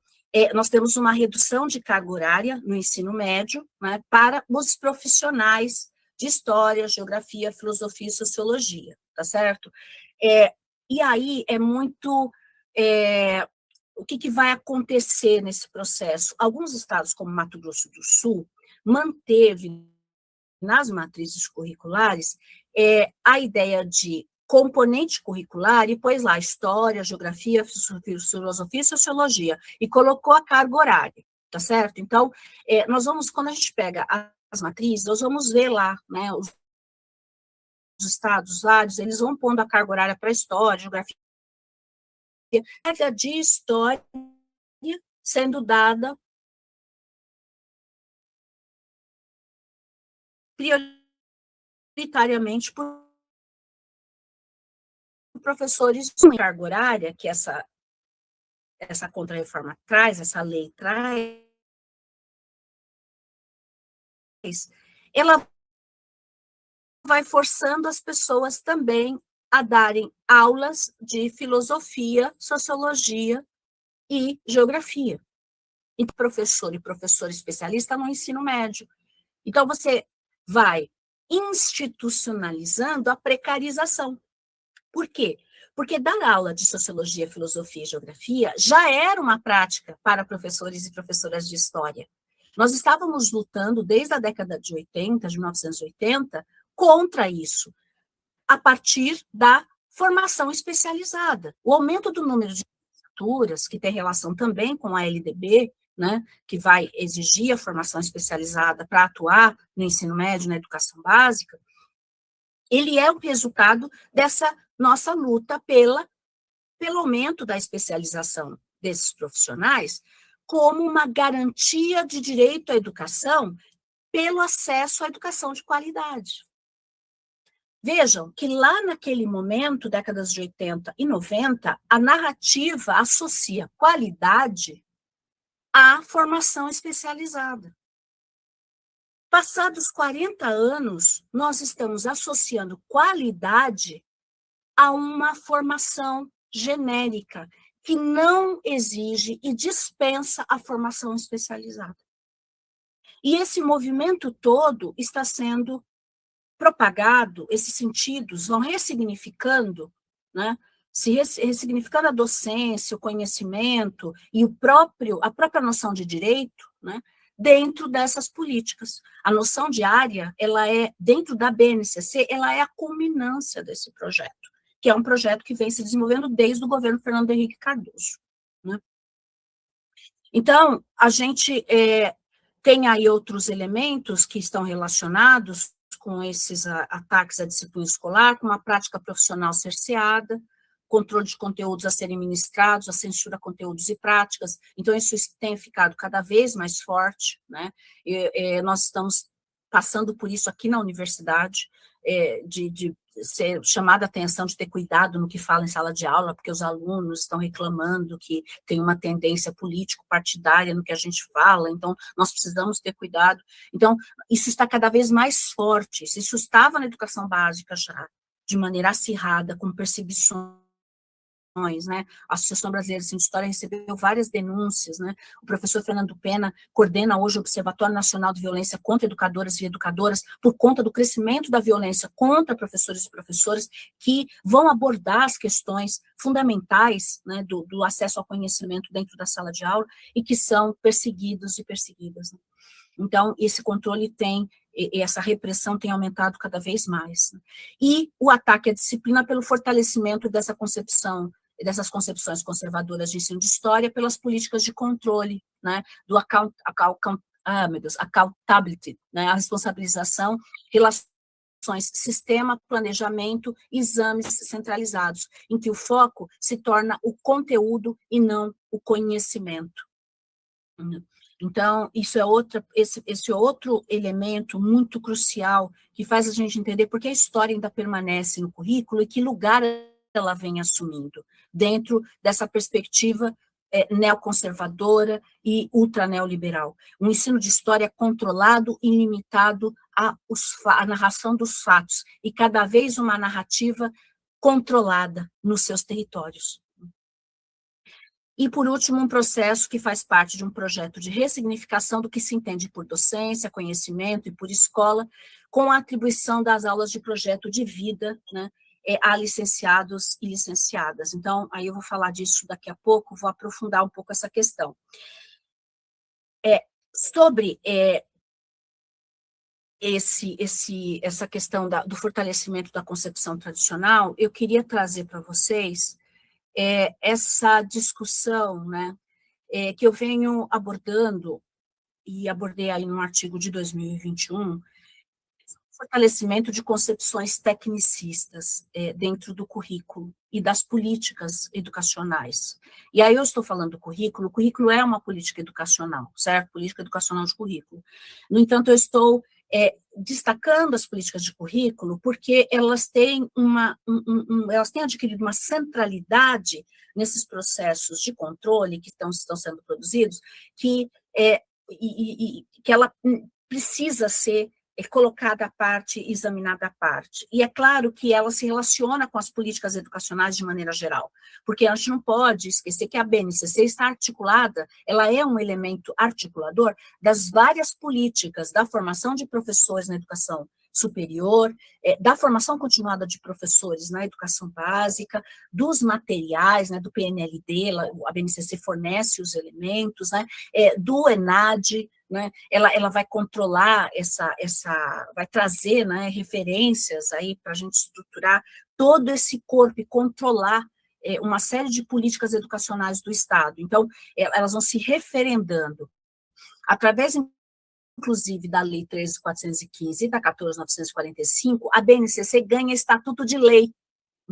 nós temos uma redução de carga horária no ensino médio, né, para os profissionais de história, geografia, filosofia e sociologia, tá certo? E aí é muito... o que vai acontecer nesse processo? Alguns estados, como Mato Grosso do Sul, manteve nas matrizes curriculares a ideia de componente curricular e pôs lá história, geografia, filosofia e sociologia, e colocou a carga horária, tá certo? Então, quando a gente pega as matrizes, nós vamos ver lá, né, os estados vários, eles vão pondo a carga horária para história, geografia, de história sendo dada prioritariamente por professores de carga horária, que essa contra-reforma traz, essa lei traz, ela vai forçando as pessoas também a darem aulas de filosofia, sociologia e geografia. E professor e professora especialista no ensino médio. Então, você vai institucionalizando a precarização. Por quê? Porque dar aula de sociologia, filosofia e geografia já era uma prática para professores e professoras de história. Nós estávamos lutando desde a década de 80, de 1980, contra isso, a partir da formação especializada. O aumento do número de licenciaturas, que tem relação também com a LDB, né, que vai exigir a formação especializada para atuar no ensino médio, na educação básica, ele é o resultado dessa nossa luta pela pelo aumento da especialização desses profissionais, como uma garantia de direito à educação pelo acesso à educação de qualidade. Vejam que lá naquele momento, décadas de 80 e 90, a narrativa associa qualidade à formação especializada. Passados 40 anos, nós estamos associando qualidade a uma formação genérica, que não exige e dispensa a formação especializada. E esse movimento todo está sendo propagado, esses sentidos vão ressignificando, né? Ressignificando a docência, o conhecimento e a própria noção de direito, né? Dentro dessas políticas. A noção de área, ela é, dentro da BNCC, ela é a culminância desse projeto, que é um projeto que vem se desenvolvendo desde o governo Fernando Henrique Cardoso, né? Então, a gente tem aí outros elementos que estão relacionados com esses ataques à disciplina escolar, com uma prática profissional cerceada, controle de conteúdos a serem ministrados, a censura a conteúdos e práticas. Então, isso tem ficado cada vez mais forte, né? Nós estamos passando por isso aqui na universidade, de ser chamada a atenção, de ter cuidado no que fala em sala de aula, porque os alunos estão reclamando que tem uma tendência político-partidária no que a gente fala, então nós precisamos ter cuidado. Então, isso está cada vez mais forte, isso estava na educação básica já, de maneira acirrada, com perseguições, né? A Associação Brasileira de Ensino de História recebeu várias denúncias, né? O professor Fernando Pena coordena hoje o Observatório Nacional de Violência contra Educadoras e Educadoras por conta do crescimento da violência contra professores e professoras que vão abordar as questões fundamentais, né, do acesso ao conhecimento dentro da sala de aula e que são perseguidos e perseguidas, né? Então, esse controle e essa repressão tem aumentado cada vez mais, né? E o ataque à disciplina pelo fortalecimento dessa concepção, dessas concepções conservadoras de ensino de história pelas políticas de controle, né, do accountability, né, a responsabilização, relações, sistema, planejamento, exames centralizados, em que o foco se torna o conteúdo e não o conhecimento. Então, isso é esse outro elemento muito crucial que faz a gente entender por que a história ainda permanece no currículo e que lugar ela vem assumindo dentro dessa perspectiva neoconservadora e ultraneoliberal. Um ensino de história controlado e limitado à narração dos fatos, e cada vez uma narrativa controlada nos seus territórios. E, por último, um processo que faz parte de um projeto de ressignificação do que se entende por docência, conhecimento e por escola, com a atribuição das aulas de projeto de vida, né, a licenciados e licenciadas. Então, aí eu vou falar disso daqui a pouco, vou aprofundar um pouco essa questão. Sobre essa questão do fortalecimento da concepção tradicional, eu queria trazer para vocês essa discussão, né, que eu venho abordando, e abordei aí num artigo de 2021, fortalecimento de concepções tecnicistas dentro do currículo e das políticas educacionais. E aí eu estou falando do currículo, o currículo é uma política educacional, certo? Política educacional de currículo. No entanto, eu estou destacando as políticas de currículo porque elas têm elas têm adquirido uma centralidade nesses processos de controle que estão sendo produzidos, que ela precisa ser colocada à parte, examinada à parte. E é claro que ela se relaciona com as políticas educacionais de maneira geral, porque a gente não pode esquecer que a BNCC está articulada, ela é um elemento articulador das várias políticas da formação de professores na educação superior, da formação continuada de professores na educação básica, dos materiais, né, do PNLD, a BNCC fornece os elementos, né, do ENAD, né, ela vai controlar vai trazer, né, referências aí para a gente estruturar todo esse corpo e controlar uma série de políticas educacionais do Estado. Então, elas vão se referendando através, inclusive, da Lei 13.415 e da 14.945, a BNCC ganha estatuto de lei,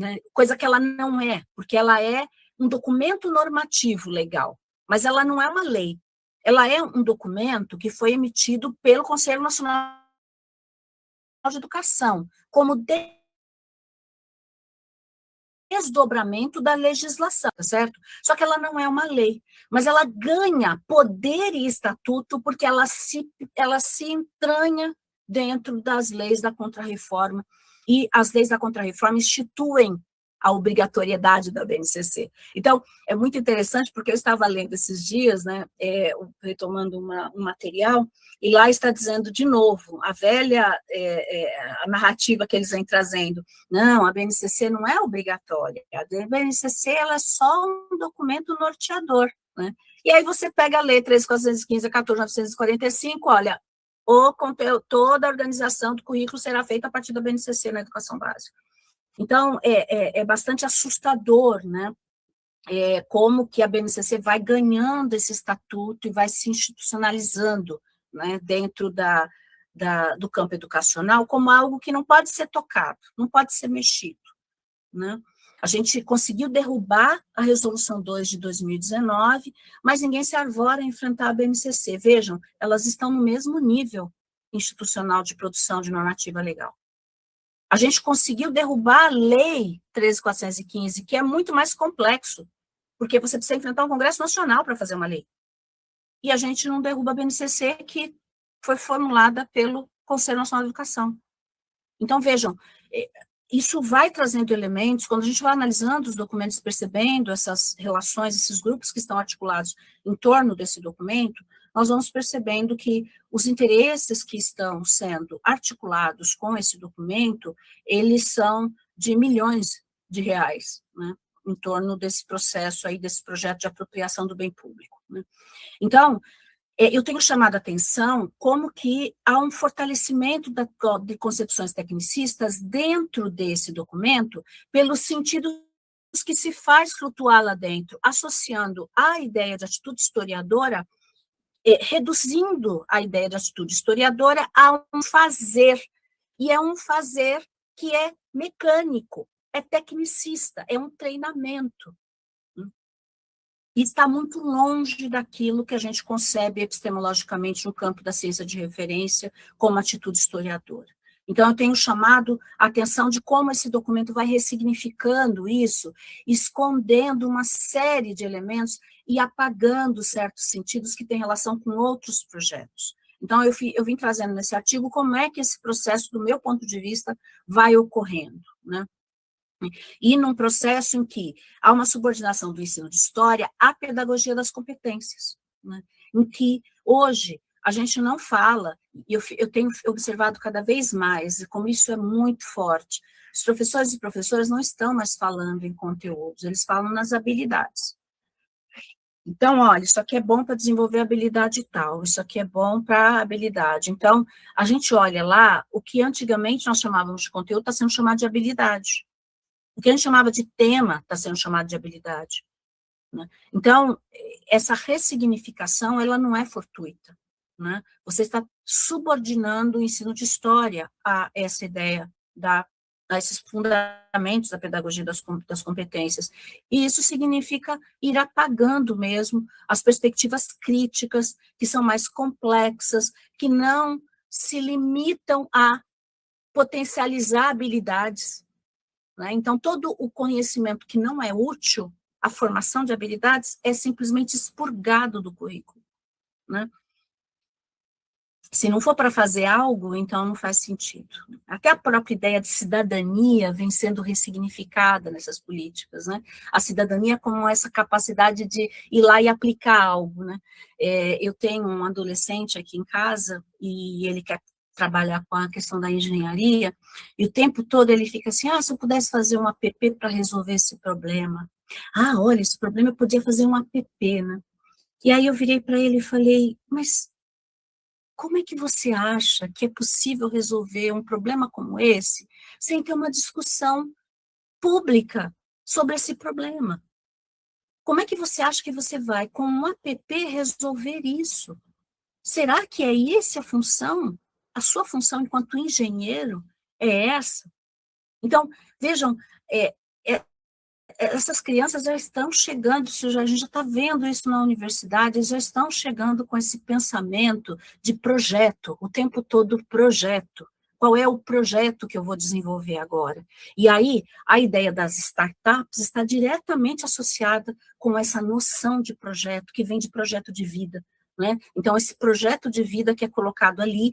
né? Coisa que ela não é, porque ela é um documento normativo legal, mas ela não é uma lei. Ela é um documento que foi emitido pelo Conselho Nacional de Educação, como desdobramento da legislação, tá certo? Só que ela não é uma lei, mas ela ganha poder e estatuto porque ela se entranha dentro das leis da Contra-Reforma, e as leis da Contra-Reforma instituem a obrigatoriedade da BNCC. Então, é muito interessante, porque eu estava lendo esses dias, né, retomando um material, e lá está dizendo de novo, a velha a narrativa que eles vêm trazendo. Não, a BNCC não é obrigatória, a BNCC ela é só um documento norteador, né? E aí você pega a lei 13.415 a 14.945, olha, toda a organização do currículo será feita a partir da BNCC na educação básica. Então, é bastante assustador, né? Como que a BNCC vai ganhando esse estatuto e vai se institucionalizando, né, dentro do campo educacional como algo que não pode ser tocado, não pode ser mexido, né? A gente conseguiu derrubar a Resolução 2 de 2019, mas ninguém se arvora a enfrentar a BNCC. Vejam, elas estão no mesmo nível institucional de produção de normativa legal. A gente conseguiu derrubar a Lei 13.415, que é muito mais complexo, porque você precisa enfrentar um Congresso Nacional para fazer uma lei. E a gente não derruba a BNCC, que foi formulada pelo Conselho Nacional de Educação. Então, vejam, isso vai trazendo elementos, quando a gente vai analisando os documentos, percebendo essas relações, esses grupos que estão articulados em torno desse documento, nós vamos percebendo que os interesses que estão sendo articulados com esse documento, eles são de milhões de reais, né, em torno desse processo aí, desse projeto de apropriação do bem público, né. Então, eu tenho chamado a atenção como que há um fortalecimento de concepções tecnicistas dentro desse documento, pelos sentidos que se faz flutuar lá dentro, associando a ideia de atitude historiadora, reduzindo a ideia de atitude historiadora a um fazer, e é um fazer que é mecânico, é tecnicista, é um treinamento. E está muito longe daquilo que a gente concebe epistemologicamente no campo da ciência de referência como atitude historiadora. Então, eu tenho chamado a atenção de como esse documento vai ressignificando isso, escondendo uma série de elementos e apagando certos sentidos que têm relação com outros projetos. Então, eu vim trazendo nesse artigo como é que esse processo, do meu ponto de vista, vai ocorrendo, né? E num processo em que há uma subordinação do ensino de história à pedagogia das competências, né? Em que hoje a gente não fala, e eu tenho observado cada vez mais, e como isso é muito forte, os professores e professoras não estão mais falando em conteúdos, eles falam nas habilidades. Então, olha, isso aqui é bom para desenvolver habilidade tal, isso aqui é bom para habilidade. Então, a gente olha lá, o que antigamente nós chamávamos de conteúdo está sendo chamado de habilidade. O que a gente chamava de tema está sendo chamado de habilidade, né? Então, essa ressignificação, ela não é fortuita, né? Você está subordinando o ensino de história a essa ideia, a esses fundamentos da pedagogia das competências. E isso significa ir apagando mesmo as perspectivas críticas, que são mais complexas, que não se limitam a potencializar habilidades, né? Então, todo o conhecimento que não é útil, a formação de habilidades, é simplesmente expurgado do currículo, né? Se não for para fazer algo, então não faz sentido. Até a própria ideia de cidadania vem sendo ressignificada nessas políticas, né? A cidadania como essa capacidade de ir lá e aplicar algo, né? Eu tenho um adolescente aqui em casa, e ele quer trabalhar com a questão da engenharia, e o tempo todo ele fica assim, se eu pudesse fazer um app para resolver esse problema. Olha, esse problema eu podia fazer um app, né? E aí eu virei para ele e falei, mas como é que você acha que é possível resolver um problema como esse sem ter uma discussão pública sobre esse problema? Como é que você acha que você vai, com um app, resolver isso? Será que é essa a função? A sua função enquanto engenheiro é essa? Então, vejam, essas crianças já estão chegando, a gente já está vendo isso na universidade, eles já estão chegando com esse pensamento de projeto, o tempo todo projeto. Qual é o projeto que eu vou desenvolver agora? E aí, a ideia das startups está diretamente associada com essa noção de projeto, que vem de projeto de vida, né? Então, esse projeto de vida que é colocado ali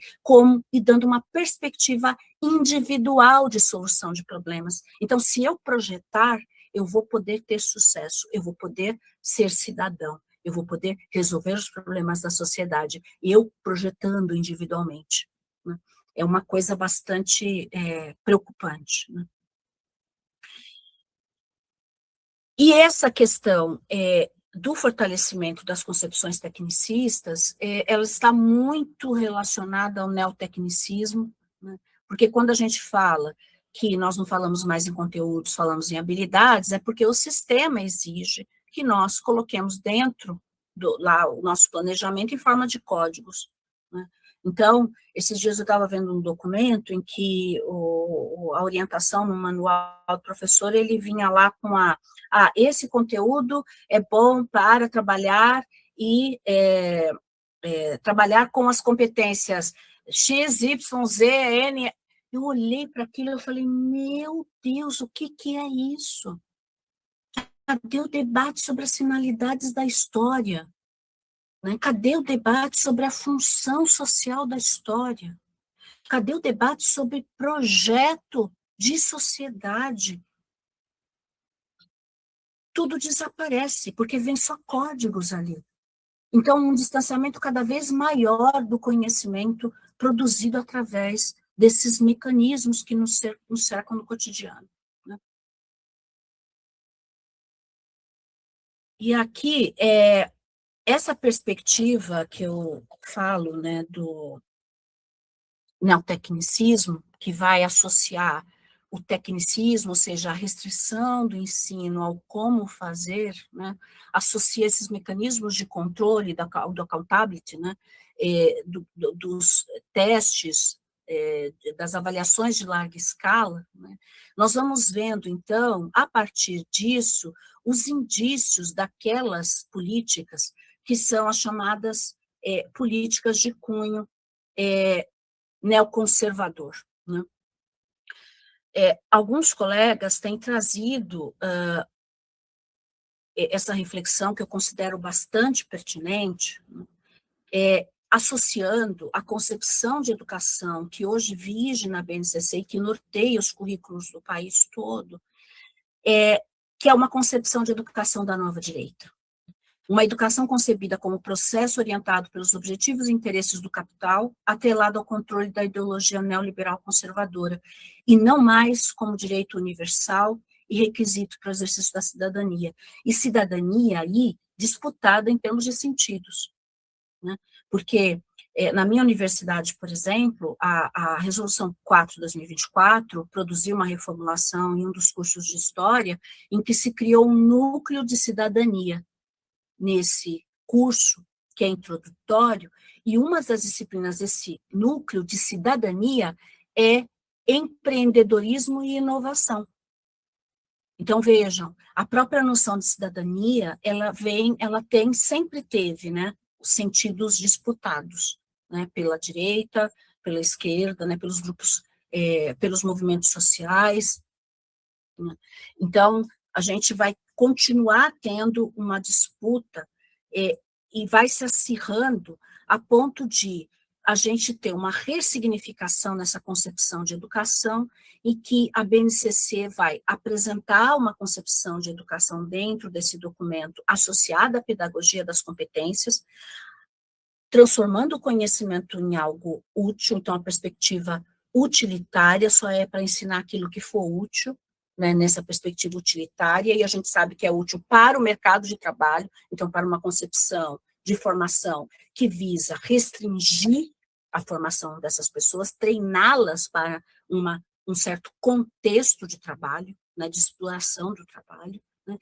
e dando uma perspectiva individual de solução de problemas. Então, se eu projetar, eu vou poder ter sucesso, eu vou poder ser cidadão, eu vou poder resolver os problemas da sociedade, eu projetando individualmente, né? É uma coisa bastante preocupante, né? E essa questão do fortalecimento das concepções tecnicistas, ela está muito relacionada ao neotecnicismo, né? Porque quando a gente fala que nós não falamos mais em conteúdos, falamos em habilidades, é porque o sistema exige que nós coloquemos dentro lá o nosso planejamento em forma de códigos, né? Então, esses dias eu estava vendo um documento em que a orientação no manual do professor, ele vinha lá com esse conteúdo é bom para trabalhar e trabalhar com as competências X, Y, Z, N. Eu olhei para aquilo e falei, meu Deus, o que é isso? Cadê o debate sobre as finalidades da história? Né? Cadê o debate sobre a função social da história? Cadê o debate sobre projeto de sociedade? Tudo desaparece, porque vem só códigos ali. Então, um distanciamento cada vez maior do conhecimento produzido através desses mecanismos que nos cercam no cotidiano, né? E aqui, essa perspectiva que eu falo, né, do neotecnicismo, que vai associar o tecnicismo, ou seja, a restrição do ensino ao como fazer, né, associa esses mecanismos de controle do accountability, né, dos testes, das avaliações de larga escala, né, nós vamos vendo, então, a partir disso, os indícios daquelas políticas que são as chamadas políticas de cunho neoconservador, né? Alguns colegas têm trazido essa reflexão, que eu considero bastante pertinente, né? Associando a concepção de educação que hoje vige na BNCC e que norteia os currículos do país todo, que é uma concepção de educação da nova direita. Uma educação concebida como processo orientado pelos objetivos e interesses do capital, atrelado ao controle da ideologia neoliberal conservadora, e não mais como direito universal e requisito para o exercício da cidadania. E cidadania aí disputada em termos de sentidos, né? Porque na minha universidade, por exemplo, a Resolução 4 de 2024 produziu uma reformulação em um dos cursos de História, em que se criou um núcleo de cidadania nesse curso, que é introdutório, e uma das disciplinas desse núcleo de cidadania é empreendedorismo e inovação. Então, vejam, a própria noção de cidadania, ela sempre teve, né, os sentidos disputados, né, pela direita, pela esquerda, né, pelos grupos, pelos movimentos sociais, né? Então, a gente vai continuar tendo uma disputa e vai se acirrando a ponto de a gente ter uma ressignificação nessa concepção de educação, em que a BNCC vai apresentar uma concepção de educação dentro desse documento associada à pedagogia das competências, transformando o conhecimento em algo útil. Então, a perspectiva utilitária só é para ensinar aquilo que for útil, né, nessa perspectiva utilitária, e a gente sabe que é útil para o mercado de trabalho, então, para uma concepção de formação que visa restringir a formação dessas pessoas, treiná-las para um certo contexto de trabalho, né, de exploração do trabalho, né,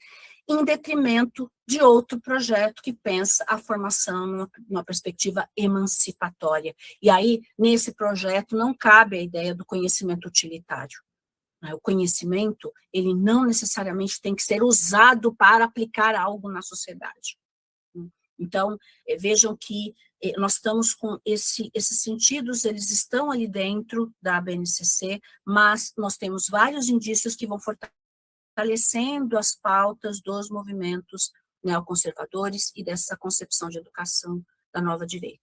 em detrimento de outro projeto que pensa a formação numa perspectiva emancipatória. E aí, nesse projeto, não cabe a ideia do conhecimento utilitário, né? O conhecimento, ele não necessariamente tem que ser usado para aplicar algo na sociedade. Então, vejam que nós estamos com esses sentidos, eles estão ali dentro da BNCC, mas nós temos vários indícios que vão fortalecendo as pautas dos movimentos neoconservadores e dessa concepção de educação da nova direita.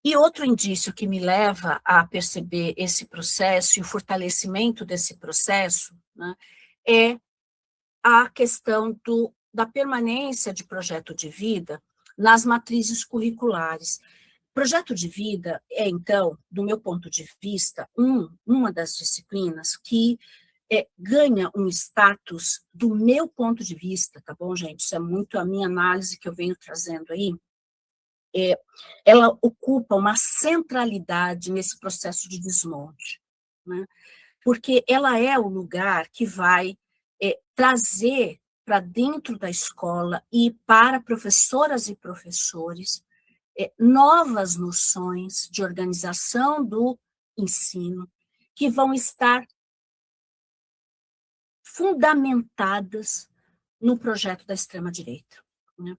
E outro indício que me leva a perceber esse processo e o fortalecimento desse processo, né, é a questão da permanência de projeto de vida nas matrizes curriculares. Projeto de vida é, então, do meu ponto de vista, uma das disciplinas que ganha um status, do meu ponto de vista, tá bom, gente? Isso é muito a minha análise que eu venho trazendo aí. Ela ocupa uma centralidade nesse processo de desmonte, né? Porque ela é o lugar que vai trazer para dentro da escola e para professoras e professores novas noções de organização do ensino que vão estar fundamentadas no projeto da extrema-direita, né?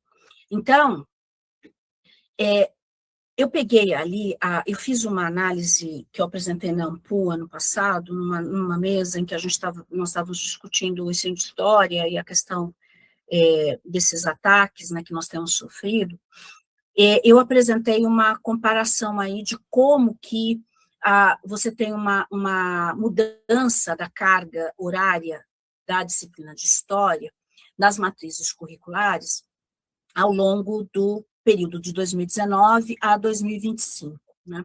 Então, eu peguei ali, eu fiz uma análise que eu apresentei na AMPU ano passado, numa mesa em que nós estávamos discutindo o ensino de história e a questão desses ataques, né, que nós temos sofrido. Eu apresentei uma comparação aí de como que você tem uma mudança da carga horária da disciplina de história nas matrizes curriculares ao longo do período de 2019 a 2025, né?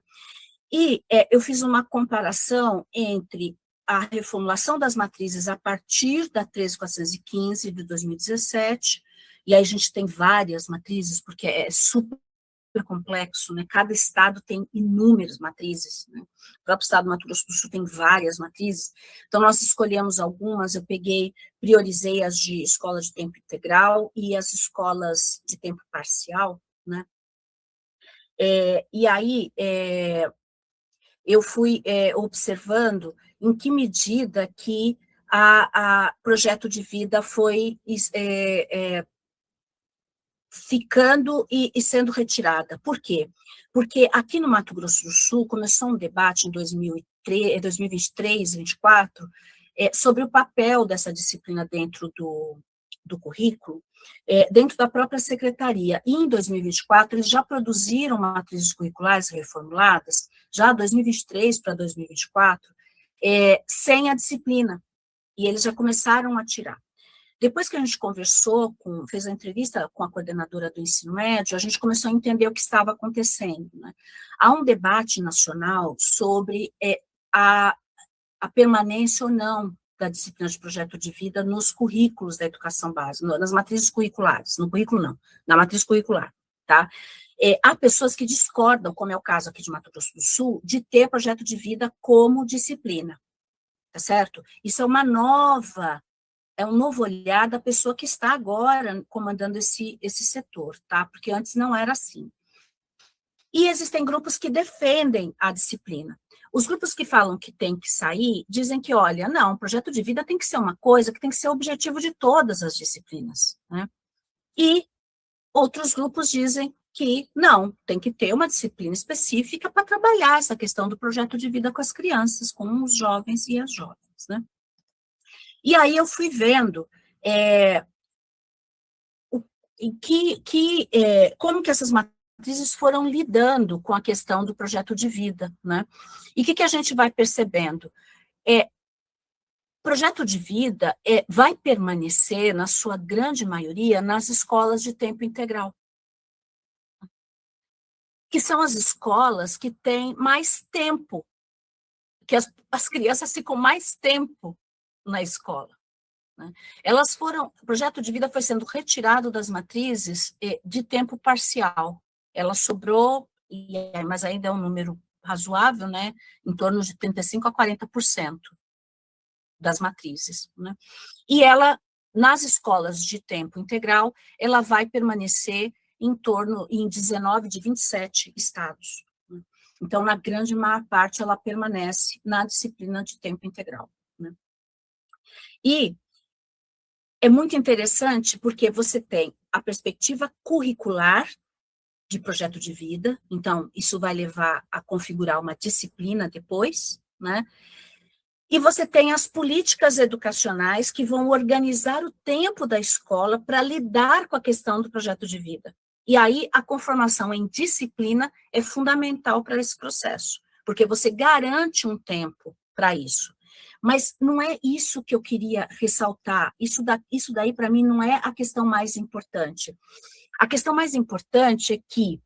E eu fiz uma comparação entre a reformulação das matrizes a partir da 13.415 de 2017, e aí a gente tem várias matrizes, porque é super complexo, né? Cada estado tem inúmeras matrizes, né? O próprio estado do Mato Grosso do Sul tem várias matrizes, então nós escolhemos algumas, eu priorizei as de escola de tempo integral e as escolas de tempo parcial, né? E aí eu fui observando em que medida que a projeto de vida foi ficando e sendo retirada. Por quê? Porque aqui no Mato Grosso do Sul começou um debate em 2023, 2023, 2024, sobre o papel dessa disciplina dentro do currículo, dentro da própria secretaria. E em 2024, eles já produziram matrizes curriculares reformuladas, já 2023 para 2024, sem a disciplina, e eles já começaram a tirar. Depois que a gente fez a entrevista com a coordenadora do ensino médio, a gente começou a entender o que estava acontecendo, né? Há um debate nacional sobre a permanência ou não da disciplina de projeto de vida nos currículos da educação básica, nas matrizes curriculares, no currículo não, na matriz curricular, tá? Há pessoas que discordam, como é o caso aqui de Mato Grosso do Sul, de ter projeto de vida como disciplina, tá certo? Isso é um novo olhar da pessoa que está agora comandando esse setor, tá? Porque antes não era assim. E existem grupos que defendem a disciplina. Os grupos que falam que tem que sair, dizem que, olha, não, o projeto de vida tem que ser uma coisa que tem que ser objetivo de todas as disciplinas, né? E outros grupos dizem que não, tem que ter uma disciplina específica para trabalhar essa questão do projeto de vida com as crianças, com os jovens e as jovens, né? E aí eu fui vendo como que essas matrizes foram lidando com a questão do projeto de vida, né? E o que a gente vai percebendo? Projeto de vida vai permanecer, na sua grande maioria, nas escolas de tempo integral, que são as escolas que têm mais tempo, que as crianças ficam mais tempo na escola, né? O projeto de vida foi sendo retirado das matrizes de tempo parcial. Ela sobrou, mas ainda é um número razoável, né? Em torno de 35% a 40% das matrizes, né? E ela, nas escolas de tempo integral, ela vai permanecer em 19 de 27 estados, né? Então, na grande maior parte, ela permanece na disciplina de tempo integral, né? E é muito interessante porque você tem a perspectiva curricular de projeto de vida, então, isso vai levar a configurar uma disciplina depois, né? E você tem as políticas educacionais que vão organizar o tempo da escola para lidar com a questão do projeto de vida. E aí, a conformação em disciplina é fundamental para esse processo, porque você garante um tempo para isso. Mas não é isso que eu queria ressaltar, isso daí, para mim, não é a questão mais importante. A questão mais importante é que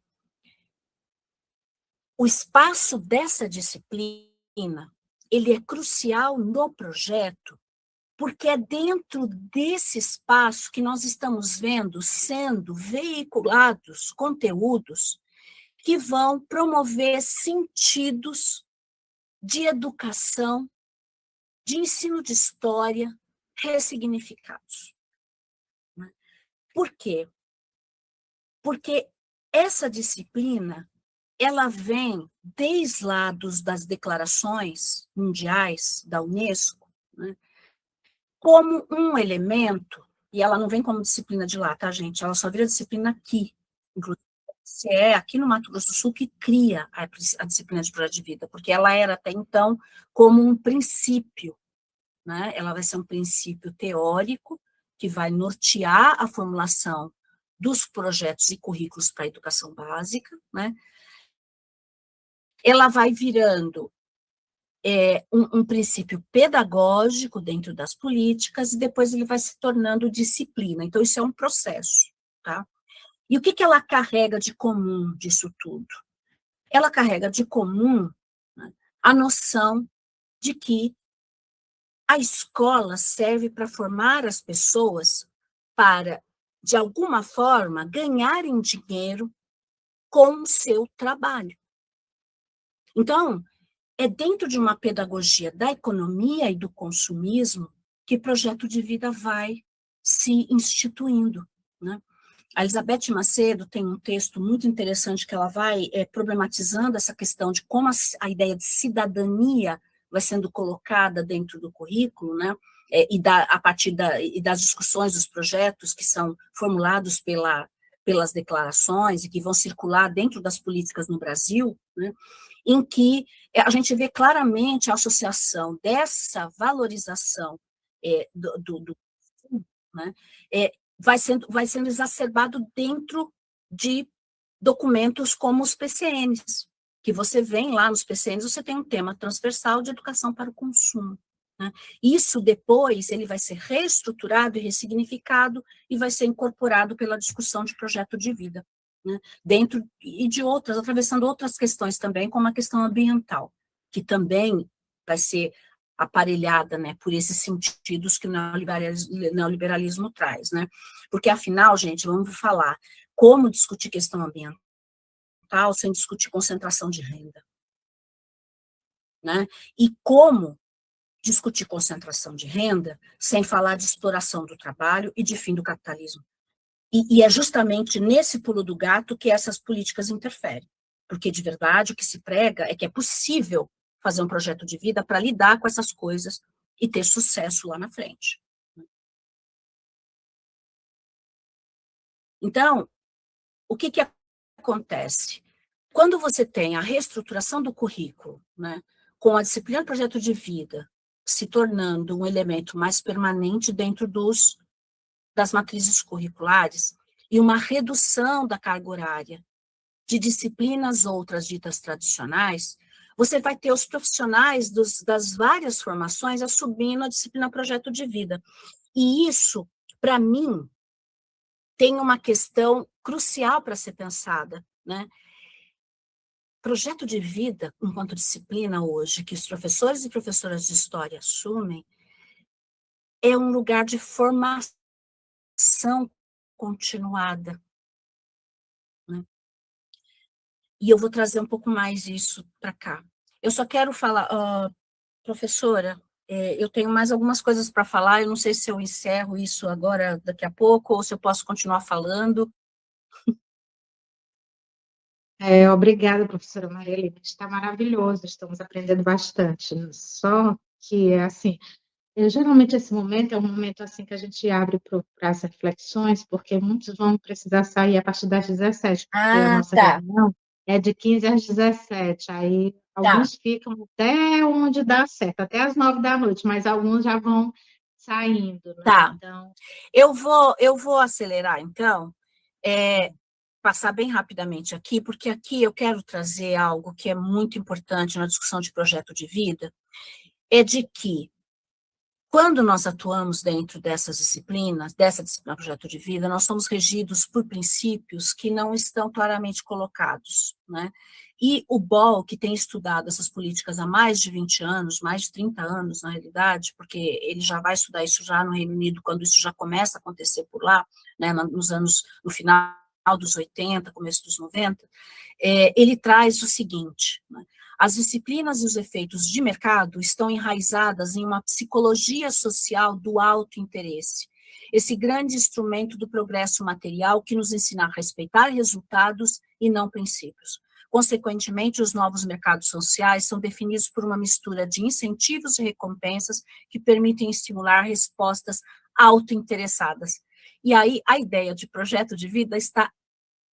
o espaço dessa disciplina, ele é crucial no projeto, porque é dentro desse espaço que nós estamos vendo sendo veiculados conteúdos que vão promover sentidos de educação, de ensino de história, ressignificados. Por quê? Porque essa disciplina, ela vem desde lá das declarações mundiais da Unesco, né, como um elemento, e ela não vem como disciplina de lá, tá, gente? Ela só vira disciplina aqui. Inclusive, se é aqui no Mato Grosso do Sul que cria a disciplina de projeto de vida, porque ela era até então como um princípio, né? Ela vai ser um princípio teórico que vai nortear a formulação dos projetos e currículos para a educação básica, né? Ela vai virando um princípio pedagógico dentro das políticas e depois ele vai se tornando disciplina. Então, isso é um processo, tá? E o que ela carrega de comum disso tudo? Ela carrega de comum, né, a noção de que a escola serve para formar as pessoas para, de alguma forma, ganharem dinheiro com o seu trabalho. Então, é dentro de uma pedagogia da economia e do consumismo que o projeto de vida vai se instituindo, né? A Elizabeth Macedo tem um texto muito interessante que ela vai problematizando essa questão de como a ideia de cidadania vai sendo colocada dentro do currículo, né? A partir das discussões dos projetos que são formulados pelas declarações e que vão circular dentro das políticas no Brasil, né? Em que a gente vê claramente a associação dessa valorização né, vai sendo exacerbado dentro de documentos como os PCNs, que você vê lá nos PCNs, você tem um tema transversal de educação para o consumo, né? Isso depois ele vai ser reestruturado e ressignificado e vai ser incorporado pela discussão de projeto de vida, né? Dentro e de outras, atravessando outras questões também, como a questão ambiental, que também vai ser aparelhada, né, por esses sentidos que o neoliberalismo traz, né? Porque, afinal, gente, vamos falar como discutir questão ambiental sem discutir concentração de renda, né? E como discutir concentração de renda sem falar de exploração do trabalho e de fim do capitalismo. E é justamente nesse pulo do gato que essas políticas interferem, porque, de verdade, o que se prega é que é possível fazer um projeto de vida para lidar com essas coisas e ter sucesso lá na frente. Então, o que acontece? Quando você tem a reestruturação do currículo, né, com a disciplina de projeto de vida se tornando um elemento mais permanente dentro das matrizes curriculares, e uma redução da carga horária de disciplinas outras ditas tradicionais, você vai ter os profissionais das várias formações assumindo a disciplina projeto de vida. E isso, para mim, tem uma questão crucial para ser pensada, né? Projeto de vida, enquanto disciplina hoje, que os professores e professoras de história assumem, é um lugar de formação continuada, né? E eu vou trazer um pouco mais isso para cá. Eu só quero falar, professora, eu tenho mais algumas coisas para falar, eu não sei se eu encerro isso agora, daqui a pouco, ou se eu posso continuar falando. Obrigada, professora Maria Helena. Está maravilhoso, estamos aprendendo bastante. Só que, assim, geralmente esse momento é um momento assim que a gente abre para as reflexões, porque muitos vão precisar sair a partir das 17, porque a Ah, nossa tá, reunião é de 15 às 17. Aí tá, alguns ficam até onde dá certo, até às 9 da noite, mas alguns já vão saindo, né? tá. Então, Eu vou acelerar, então, passar bem rapidamente aqui, porque aqui eu quero trazer algo que é muito importante na discussão de projeto de vida, é de que quando nós atuamos dentro dessa disciplina projeto de vida, nós somos regidos por princípios que não estão claramente colocados, né? E o BOL, que tem estudado essas políticas há mais de 20 anos, mais de 30 anos, na realidade, porque ele já vai estudar isso já no Reino Unido, quando isso já começa a acontecer por lá, né, no final dos 80, começo dos 90, ele traz o seguinte, né? As disciplinas e os efeitos de mercado estão enraizadas em uma psicologia social do autointeresse, esse grande instrumento do progresso material que nos ensina a respeitar resultados e não princípios. Consequentemente, os novos mercados sociais são definidos por uma mistura de incentivos e recompensas que permitem estimular respostas autointeressadas. E aí, a ideia de projeto de vida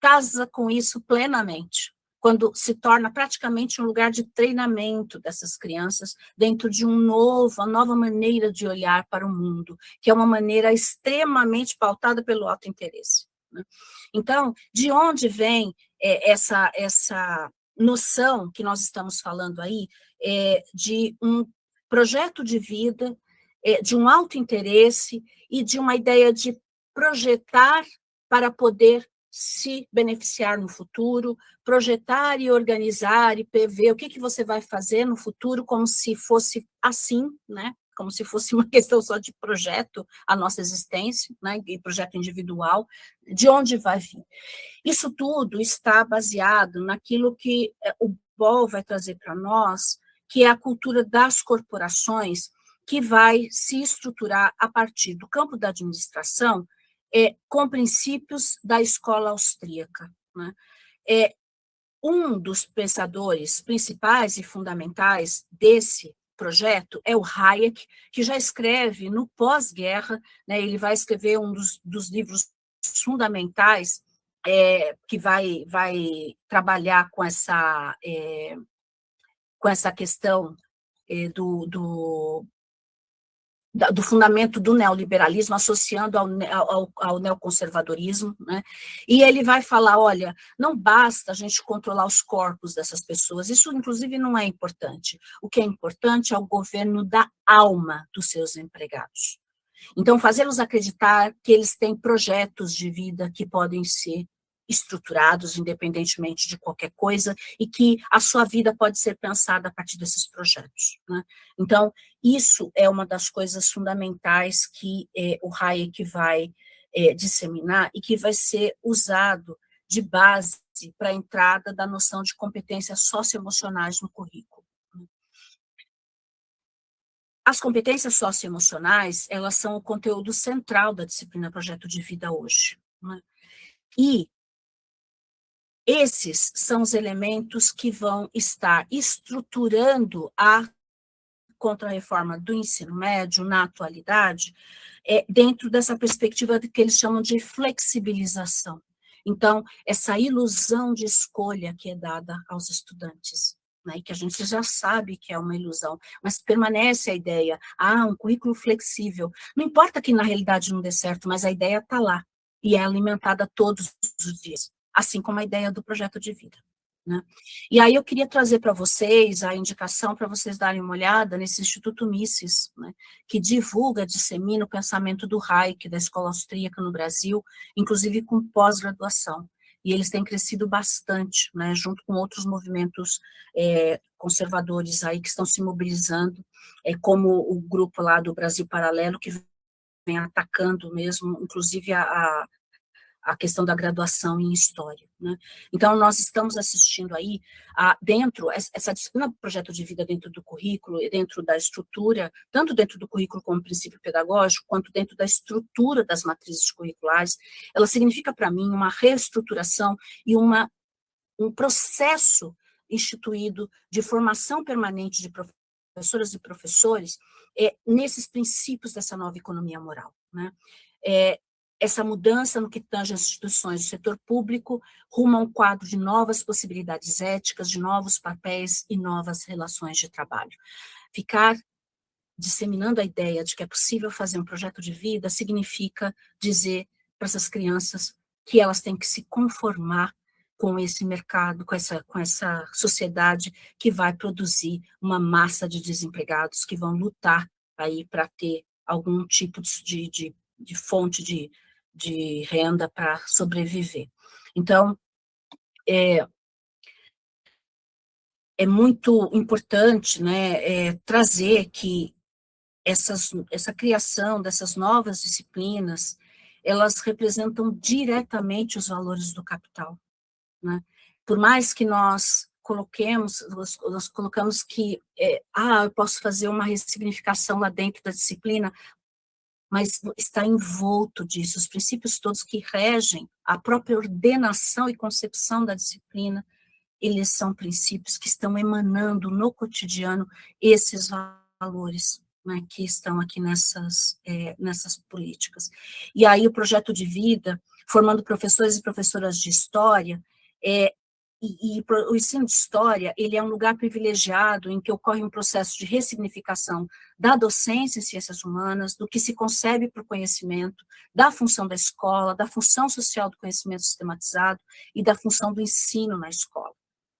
casa com isso plenamente, quando se torna praticamente um lugar de treinamento dessas crianças dentro de uma nova maneira de olhar para o mundo, que é uma maneira extremamente pautada pelo autointeresse, né? Então, de onde vem essa noção que nós estamos falando aí, de um projeto de vida, de um autointeresse e de uma ideia de projetar para poder se beneficiar no futuro, projetar e organizar e prever o que você vai fazer no futuro, como se fosse assim, né? Como se fosse uma questão só de projeto, a nossa existência, né? E projeto individual, de onde vai vir. Isso tudo está baseado naquilo que o BOL vai trazer para nós, que é a cultura das corporações, que vai se estruturar a partir do campo da administração, com princípios da escola austríaca, né? Um dos pensadores principais e fundamentais desse projeto é o Hayek, que já escreve no pós-guerra, né, ele vai escrever um dos livros fundamentais, que vai trabalhar com essa questão do fundamento do neoliberalismo, associando ao neoconservadorismo, né? E ele vai falar, olha, não basta a gente controlar os corpos dessas pessoas, isso, inclusive, não é importante. O que é importante é o governo da alma dos seus empregados. Então, fazê-los acreditar que eles têm projetos de vida que podem ser estruturados, independentemente de qualquer coisa, e que a sua vida pode ser pensada a partir desses projetos, né? Então, isso é uma das coisas fundamentais que o Hayek vai disseminar e que vai ser usado de base para a entrada da noção de competências socioemocionais no currículo. As competências socioemocionais, elas são o conteúdo central da disciplina Projeto de Vida hoje, né? E esses são os elementos que vão estar estruturando a contra-reforma do ensino médio na atualidade, dentro dessa perspectiva que eles chamam de flexibilização. Então, essa ilusão de escolha que é dada aos estudantes, né, e que a gente já sabe que é uma ilusão, mas permanece a ideia, um currículo flexível. Não importa que na realidade não dê certo, mas a ideia está lá, e é alimentada todos os dias, assim como a ideia do projeto de vida, né? E aí eu queria trazer para vocês a indicação para vocês darem uma olhada nesse Instituto Mises, né, que divulga, dissemina o pensamento do Hayek, da escola austríaca no Brasil, inclusive com pós-graduação. E eles têm crescido bastante, né, junto com outros movimentos conservadores aí que estão se mobilizando, como o grupo lá do Brasil Paralelo, que vem atacando mesmo, inclusive a questão da graduação em História, né? Então, nós estamos assistindo aí, essa disciplina do projeto de vida dentro do currículo e dentro da estrutura, tanto dentro do currículo como princípio pedagógico, quanto dentro da estrutura das matrizes curriculares, ela significa para mim uma reestruturação e uma um processo instituído de formação permanente de professoras e professores nesses princípios dessa nova economia moral, né? Essa mudança no que tange as instituições do setor público rumo a um quadro de novas possibilidades éticas, de novos papéis e novas relações de trabalho. Ficar disseminando a ideia de que é possível fazer um projeto de vida significa dizer para essas crianças que elas têm que se conformar com esse mercado, com essa sociedade que vai produzir uma massa de desempregados que vão lutar aí para ter algum tipo de fonte de renda para sobreviver. Então, é muito importante, né, trazer que essa criação dessas novas disciplinas, elas representam diretamente os valores do capital, né? Por mais que nós colocamos que, eu posso fazer uma ressignificação lá dentro da disciplina, mas está envolto disso, os princípios todos que regem a própria ordenação e concepção da disciplina, eles são princípios que estão emanando no cotidiano esses valores, né, que estão aqui nessas políticas. E aí o projeto de vida, formando professores e professoras de história, o ensino de história, ele é um lugar privilegiado em que ocorre um processo de ressignificação da docência em ciências humanas, do que se concebe para o conhecimento, da função da escola, da função social do conhecimento sistematizado e da função do ensino na escola,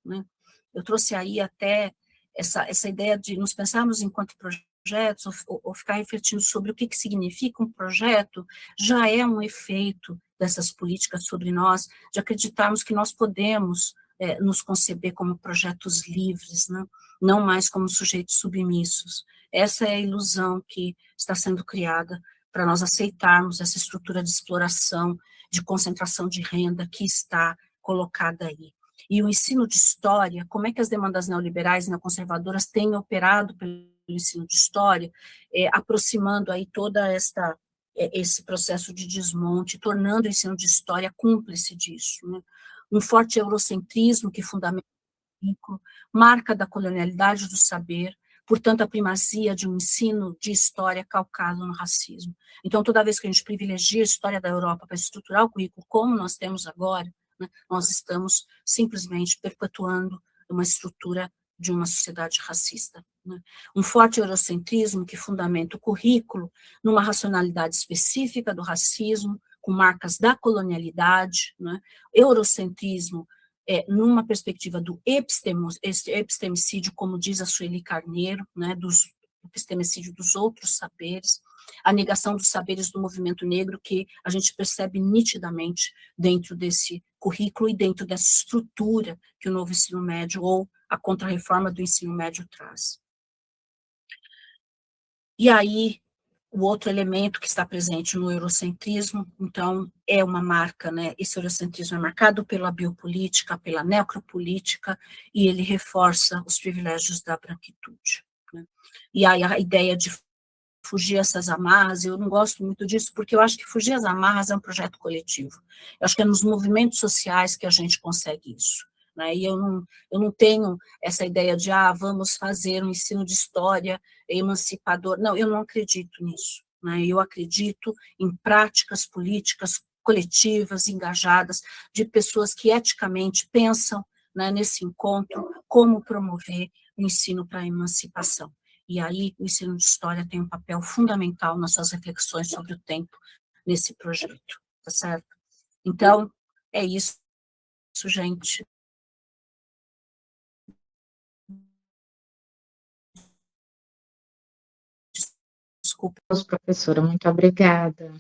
né? Eu trouxe aí até essa ideia de nos pensarmos enquanto projetos, ou ficar refletindo sobre o que significa um projeto, já é um efeito dessas políticas sobre nós, de acreditarmos que nós podemos nos conceber como projetos livres, né? Não mais como sujeitos submissos. Essa é a ilusão que está sendo criada para nós aceitarmos essa estrutura de exploração, de concentração de renda que está colocada aí. E o ensino de história, como é que as demandas neoliberais e neoconservadoras têm operado pelo ensino de história, aproximando aí toda esse processo de desmonte, tornando o ensino de história cúmplice disso, né? Um forte eurocentrismo que fundamenta o currículo, marca da colonialidade do saber, portanto, a primazia de um ensino de história calcado no racismo. Então, toda vez que a gente privilegia a história da Europa para estruturar o currículo como nós temos agora, né, nós estamos simplesmente perpetuando uma estrutura de uma sociedade racista, né? Um forte eurocentrismo que fundamenta o currículo numa racionalidade específica do racismo, com marcas da colonialidade, né? Eurocentrismo numa perspectiva do epistemicídio, como diz a Sueli Carneiro, né, do epistemicídio dos outros saberes, a negação dos saberes do movimento negro, que a gente percebe nitidamente dentro desse currículo e dentro dessa estrutura que o novo ensino médio ou a contrarreforma do ensino médio traz. E aí, o outro elemento que está presente no eurocentrismo, então, é uma marca, né? Esse eurocentrismo é marcado pela biopolítica, pela necropolítica, e ele reforça os privilégios da branquitude, né? E aí a ideia de fugir essas amarras, eu não gosto muito disso, porque eu acho que fugir as amarras é um projeto coletivo. Eu acho que é nos movimentos sociais que a gente consegue isso, né? E eu não tenho essa ideia de, vamos fazer um ensino de história emancipador. Não, eu não acredito nisso, né? Eu acredito em práticas políticas coletivas, engajadas, de pessoas que eticamente pensam, né, nesse encontro, como promover o ensino para a emancipação. E aí o ensino de história tem um papel fundamental nas suas reflexões sobre o tempo nesse projeto, tá certo? Então, é isso, gente. Desculpa, professora, muito obrigada.